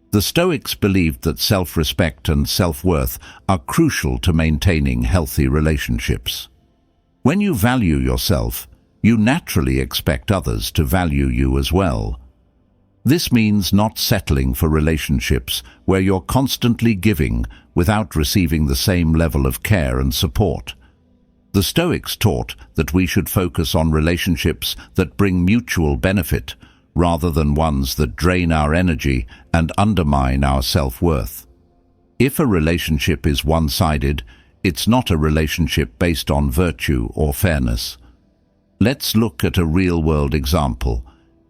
The Stoics believed that self-respect and self-worth are crucial to maintaining healthy relationships. When you value yourself, you naturally expect others to value you as well. This means not settling for relationships where you're constantly giving without receiving the same level of care and support. The Stoics taught that we should focus on relationships that bring mutual benefit, rather than ones that drain our energy and undermine our self-worth. If a relationship is one-sided, it's not a relationship based on virtue or fairness. Let's look at a real-world example.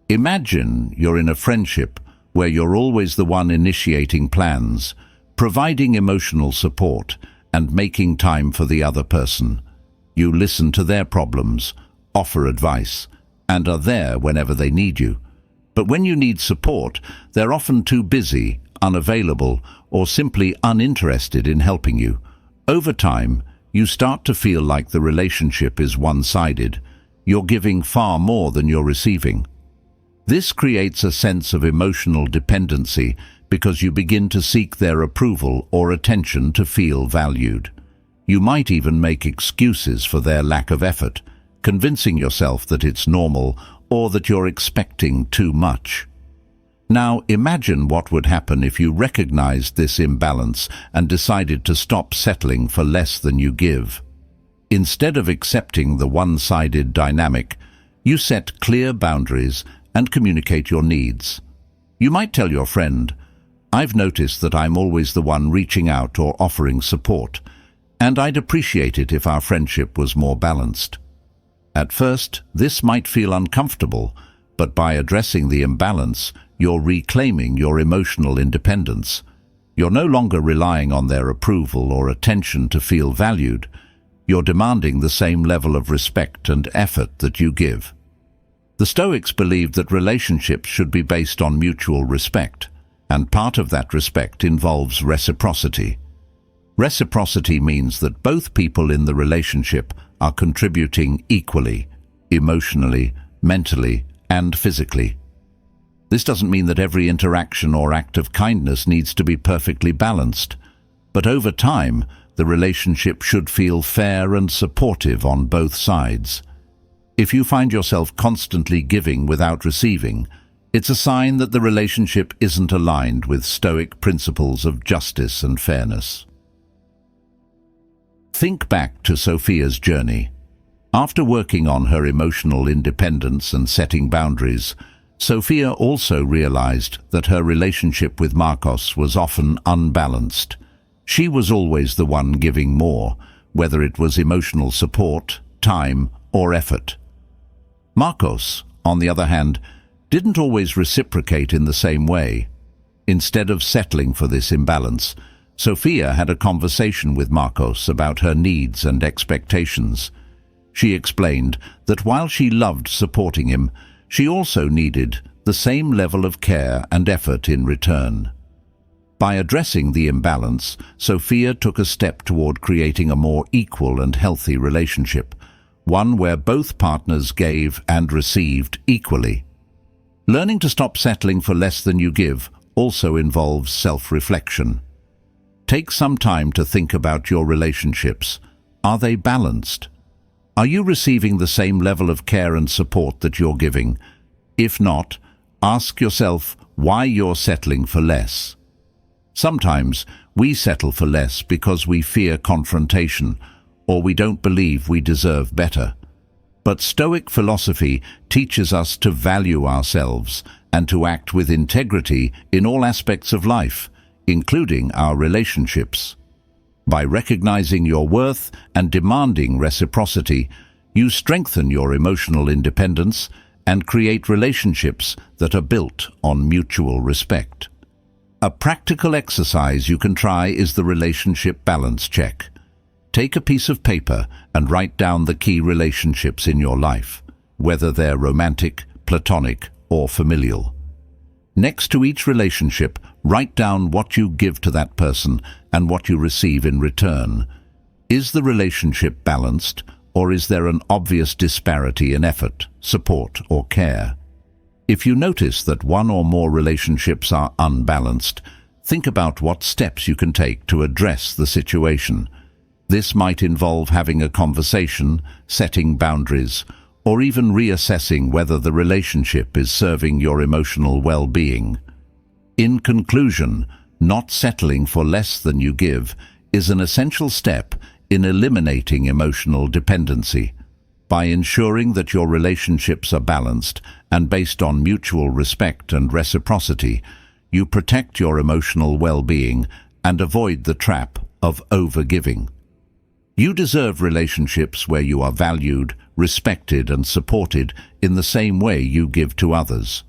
Imagine you're in a friendship where you're always the one initiating plans, providing emotional support, and making time for the other person. You listen to their problems, offer advice, and are there whenever they need you. But when you need support, they're often too busy, unavailable or simply uninterested in helping you. Over time, you start to feel like the relationship is one-sided. You're giving far more than you're receiving. This creates a sense of emotional dependency because you begin to seek their approval or attention to feel valued. You might even make excuses for their lack of effort, convincing yourself that it's normal or that you're expecting too much. Now imagine what would happen if you recognized this imbalance and decided to stop settling for less than you give. Instead of accepting the one-sided dynamic, you set clear boundaries and communicate your needs. You might tell your friend, "I've noticed that I'm always the one reaching out or offering support, and I'd appreciate it if our friendship was more balanced." At first, this might feel uncomfortable, but by addressing the imbalance, you're reclaiming your emotional independence. You're no longer relying on their approval or attention to feel valued. You're demanding the same level of respect and effort that you give. The Stoics believed that relationships should be based on mutual respect, and part of that respect involves reciprocity. Reciprocity means that both people in the relationship are contributing equally, emotionally, mentally, and physically. This doesn't mean that every interaction or act of kindness needs to be perfectly balanced, but over time, the relationship should feel fair and supportive on both sides. If you find yourself constantly giving without receiving, it's a sign that the relationship isn't aligned with Stoic principles of justice and fairness. Think back to Sophia's journey. After working on her emotional independence and setting boundaries, Sophia also realized that her relationship with Marcos was often unbalanced. She was always the one giving more, whether it was emotional support, time, or effort. Marcos, on the other hand, didn't always reciprocate in the same way. Instead of settling for this imbalance, Sophia had a conversation with Marcos about her needs and expectations. She explained that while she loved supporting him, she also needed the same level of care and effort in return. By addressing the imbalance, Sophia took a step toward creating a more equal and healthy relationship, one where both partners gave and received equally. Learning to stop settling for less than you give also involves self-reflection. Take some time to think about your relationships. Are they balanced? Are you receiving the same level of care and support that you're giving? If not, ask yourself why you're settling for less. Sometimes we settle for less because we fear confrontation or we don't believe we deserve better. But Stoic philosophy teaches us to value ourselves and to act with integrity in all aspects of life, including our relationships. By recognizing your worth and demanding reciprocity, you strengthen your emotional independence and create relationships that are built on mutual respect. A practical exercise you can try is the relationship balance check. Take a piece of paper and write down the key relationships in your life, whether they're romantic, platonic, or familial. Next to each relationship, write down what you give to that person and what you receive in return. Is the relationship balanced, or is there an obvious disparity in effort, support, or care? If you notice that one or more relationships are unbalanced, think about what steps you can take to address the situation. This might involve having a conversation, setting boundaries, or even reassessing whether the relationship is serving your emotional well-being. In conclusion, not settling for less than you give is an essential step in eliminating emotional dependency. By ensuring that your relationships are balanced and based on mutual respect and reciprocity, you protect your emotional well-being and avoid the trap of overgiving. You deserve relationships where you are valued, respected, and supported in the same way you give to others.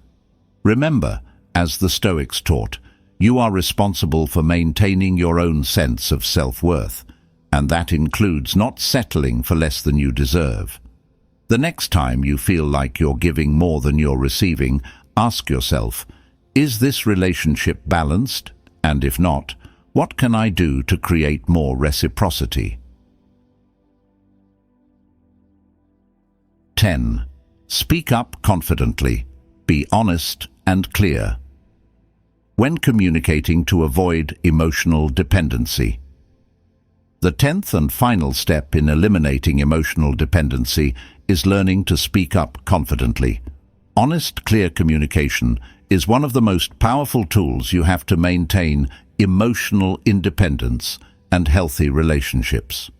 Remember, as the Stoics taught, you are responsible for maintaining your own sense of self-worth, and that includes not settling for less than you deserve. The next time you feel like you're giving more than you're receiving, ask yourself, is this relationship balanced? And if not, what can I do to create more reciprocity? 10. Speak up confidently. Be honest and clear. When communicating to avoid emotional dependency. The 10th and final step in eliminating emotional dependency is learning to speak up confidently. Honest, clear communication is one of the most powerful tools you have to maintain emotional independence and healthy relationships.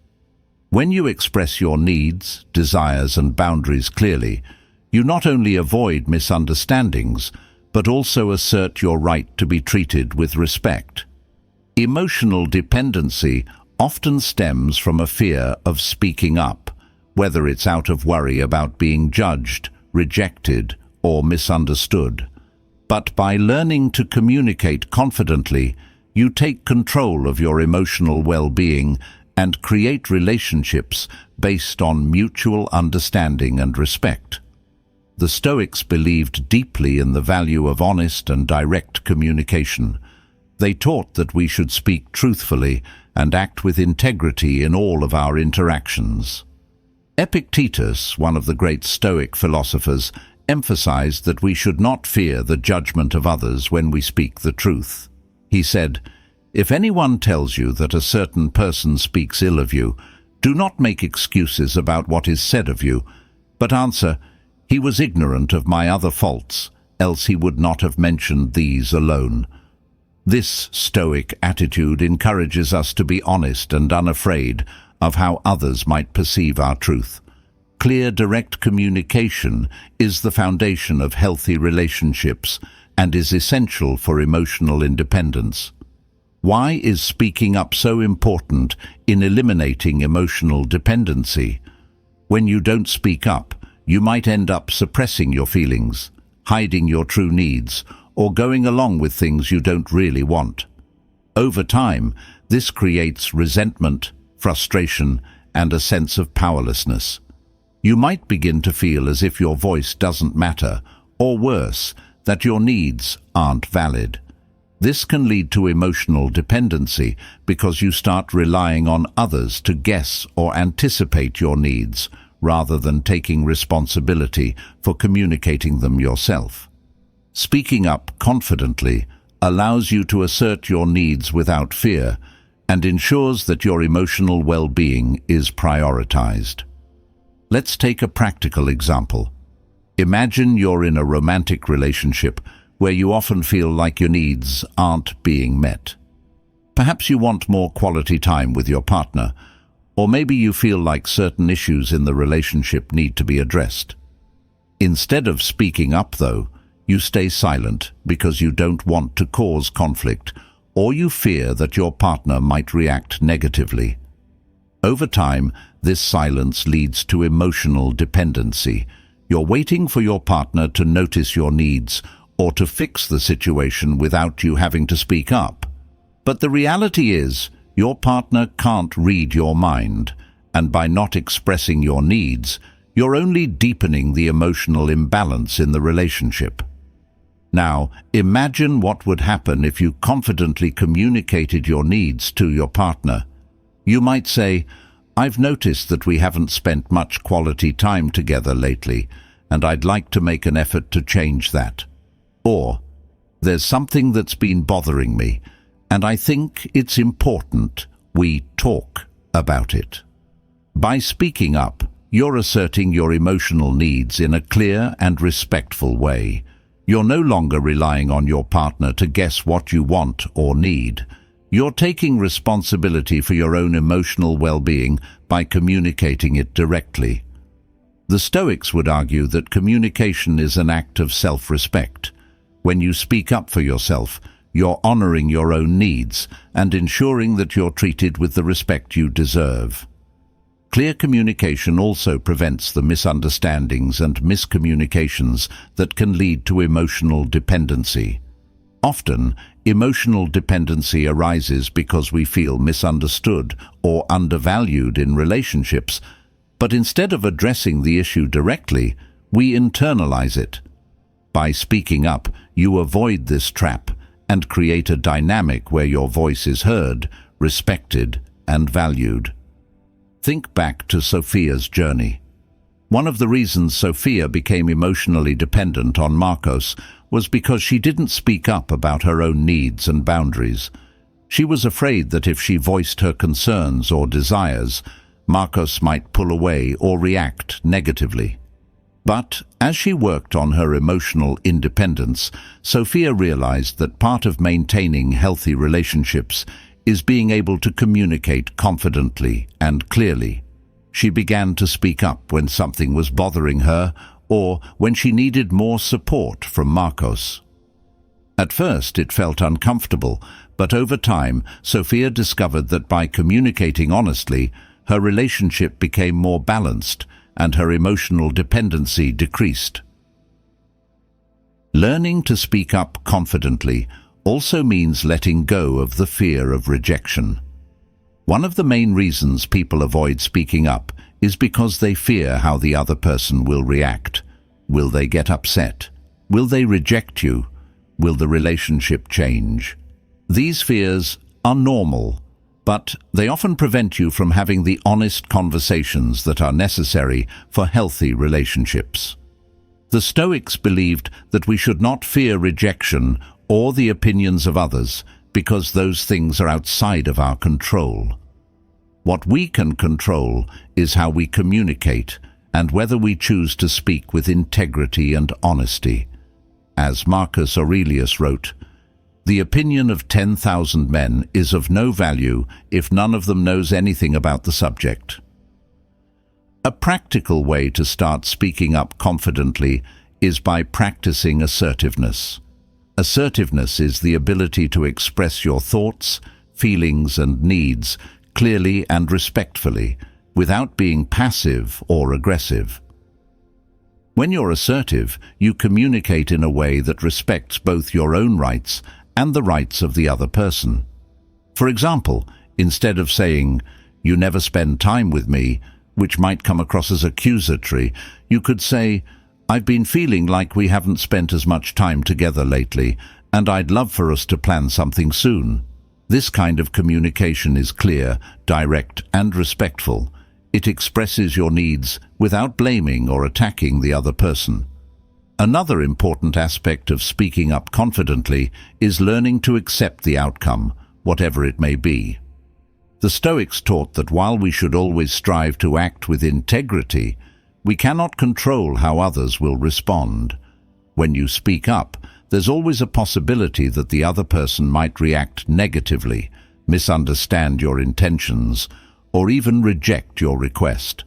When you express your needs, desires, and boundaries clearly, you not only avoid misunderstandings, but also assert your right to be treated with respect. Emotional dependency often stems from a fear of speaking up, whether it's out of worry about being judged, rejected, or misunderstood. But by learning to communicate confidently, you take control of your emotional well-being and create relationships based on mutual understanding and respect. The Stoics believed deeply in the value of honest and direct communication. They taught that we should speak truthfully and act with integrity in all of our interactions. Epictetus, one of the great Stoic philosophers, emphasized that we should not fear the judgment of others when we speak the truth. He said, "If anyone tells you that a certain person speaks ill of you, do not make excuses about what is said of you, but answer, 'He was ignorant of my other faults, else he would not have mentioned these alone.'" This Stoic attitude encourages us to be honest and unafraid of how others might perceive our truth. Clear, direct communication is the foundation of healthy relationships and is essential for emotional independence. Why is speaking up so important in eliminating emotional dependency? When you don't speak up, you might end up suppressing your feelings, hiding your true needs, or going along with things you don't really want. Over time, this creates resentment, frustration, and a sense of powerlessness. You might begin to feel as if your voice doesn't matter, or worse, that your needs aren't valid. This can lead to emotional dependency because you start relying on others to guess or anticipate your needs, rather than taking responsibility for communicating them yourself. Speaking up confidently allows you to assert your needs without fear and ensures that your emotional well-being is prioritized. Let's take a practical example. Imagine you're in a romantic relationship where you often feel like your needs aren't being met. Perhaps you want more quality time with your partner, or maybe you feel like certain issues in the relationship need to be addressed. Instead of speaking up, though, you stay silent because you don't want to cause conflict, or you fear that your partner might react negatively. Over time, this silence leads to emotional dependency. You're waiting for your partner to notice your needs or to fix the situation without you having to speak up. But the reality is, your partner can't read your mind, and by not expressing your needs, you're only deepening the emotional imbalance in the relationship. Now, imagine what would happen if you confidently communicated your needs to your partner. You might say, "I've noticed that we haven't spent much quality time together lately, and I'd like to make an effort to change that." Or, "There's something that's been bothering me, and I think it's important we talk about it." By speaking up, you're asserting your emotional needs in a clear and respectful way. You're no longer relying on your partner to guess what you want or need. You're taking responsibility for your own emotional well-being by communicating it directly. The Stoics would argue that communication is an act of self-respect. When you speak up for yourself, you're honoring your own needs and ensuring that you're treated with the respect you deserve. Clear communication also prevents the misunderstandings and miscommunications that can lead to emotional dependency. Often, emotional dependency arises because we feel misunderstood or undervalued in relationships, but instead of addressing the issue directly, we internalize it. By speaking up, you avoid this trap and create a dynamic where your voice is heard, respected, and valued. Think back to Sophia's journey. One of the reasons Sophia became emotionally dependent on Marcos was because she didn't speak up about her own needs and boundaries. She was afraid that if she voiced her concerns or desires, Marcos might pull away or react negatively. But as she worked on her emotional independence, Sophia realized that part of maintaining healthy relationships is being able to communicate confidently and clearly. She began to speak up when something was bothering her or when she needed more support from Marcos. At first it felt uncomfortable, but over time Sophia discovered that by communicating honestly, her relationship became more balanced and her emotional dependency decreased. Learning to speak up confidently also means letting go of the fear of rejection. One of the main reasons people avoid speaking up is because they fear how the other person will react. Will they get upset? Will they reject you? Will the relationship change? These fears are normal, but they often prevent you from having the honest conversations that are necessary for healthy relationships. The Stoics believed that we should not fear rejection or the opinions of others because those things are outside of our control. What we can control is how we communicate and whether we choose to speak with integrity and honesty. As Marcus Aurelius wrote, "The opinion of 10,000 men is of no value if none of them knows anything about the subject." A practical way to start speaking up confidently is by practicing assertiveness. Assertiveness is the ability to express your thoughts, feelings, and needs clearly and respectfully, without being passive or aggressive. When you're assertive, you communicate in a way that respects both your own rights and the rights of the other person. For example, instead of saying, "You never spend time with me," which might come across as accusatory, you could say, "I've been feeling like we haven't spent as much time together lately, and I'd love for us to plan something soon." This kind of communication is clear, direct, and respectful. It expresses your needs without blaming or attacking the other person. Another important aspect of speaking up confidently is learning to accept the outcome, whatever it may be. The Stoics taught that while we should always strive to act with integrity, we cannot control how others will respond. When you speak up, there's always a possibility that the other person might react negatively, misunderstand your intentions, or even reject your request.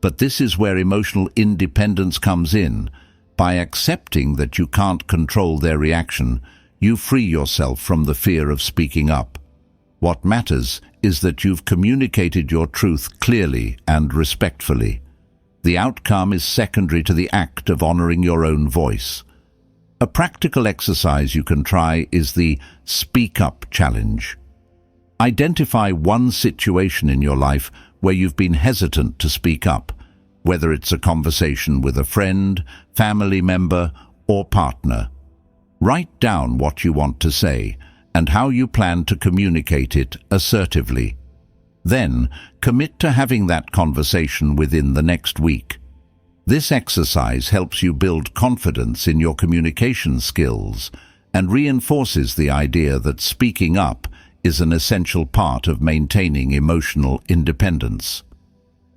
But this is where emotional independence comes in. By accepting that you can't control their reaction, you free yourself from the fear of speaking up. What matters is that you've communicated your truth clearly and respectfully. The outcome is secondary to the act of honoring your own voice. A practical exercise you can try is the Speak Up Challenge. Identify one situation in your life where you've been hesitant to speak up, whether it's a conversation with a friend, family member, or partner. Write down what you want to say and how you plan to communicate it assertively. Then, commit to having that conversation within the next week. This exercise helps you build confidence in your communication skills and reinforces the idea that speaking up is an essential part of maintaining emotional independence.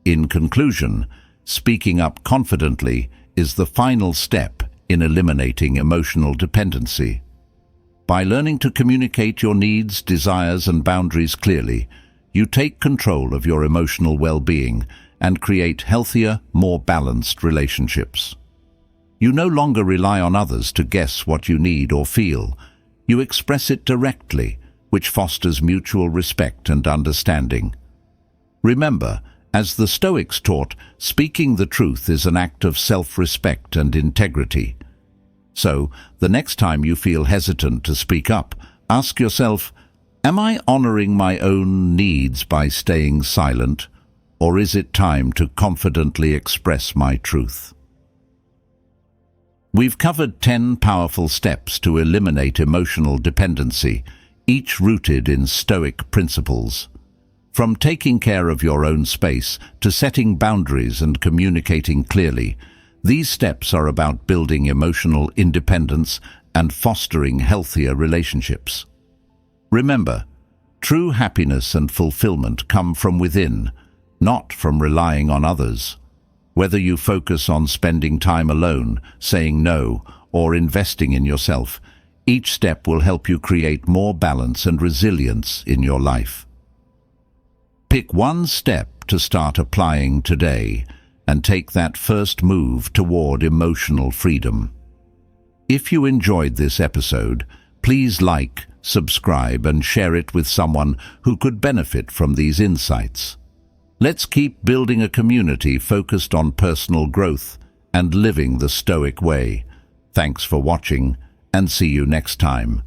In conclusion, speaking up confidently is the final step in eliminating emotional dependency. By learning to communicate your needs, desires, and boundaries clearly, you take control of your emotional well-being and create healthier, more balanced relationships. You no longer rely on others to guess what you need or feel. You express it directly, which fosters mutual respect and understanding. Remember, as the Stoics taught, speaking the truth is an act of self-respect and integrity. So, the next time you feel hesitant to speak up, ask yourself, am I honoring my own needs by staying silent, or is it time to confidently express my truth? We've covered 10 powerful steps to eliminate emotional dependency, each rooted in Stoic principles. From taking care of your own space to setting boundaries and communicating clearly, these steps are about building emotional independence and fostering healthier relationships. Remember, true happiness and fulfillment come from within, not from relying on others. Whether you focus on spending time alone, saying no, or investing in yourself, each step will help you create more balance and resilience in your life. Pick one step to start applying today and take that first move toward emotional freedom. If you enjoyed this episode, please like, subscribe, and share it with someone who could benefit from these insights. Let's keep building a community focused on personal growth and living the Stoic way. Thanks for watching, and see you next time.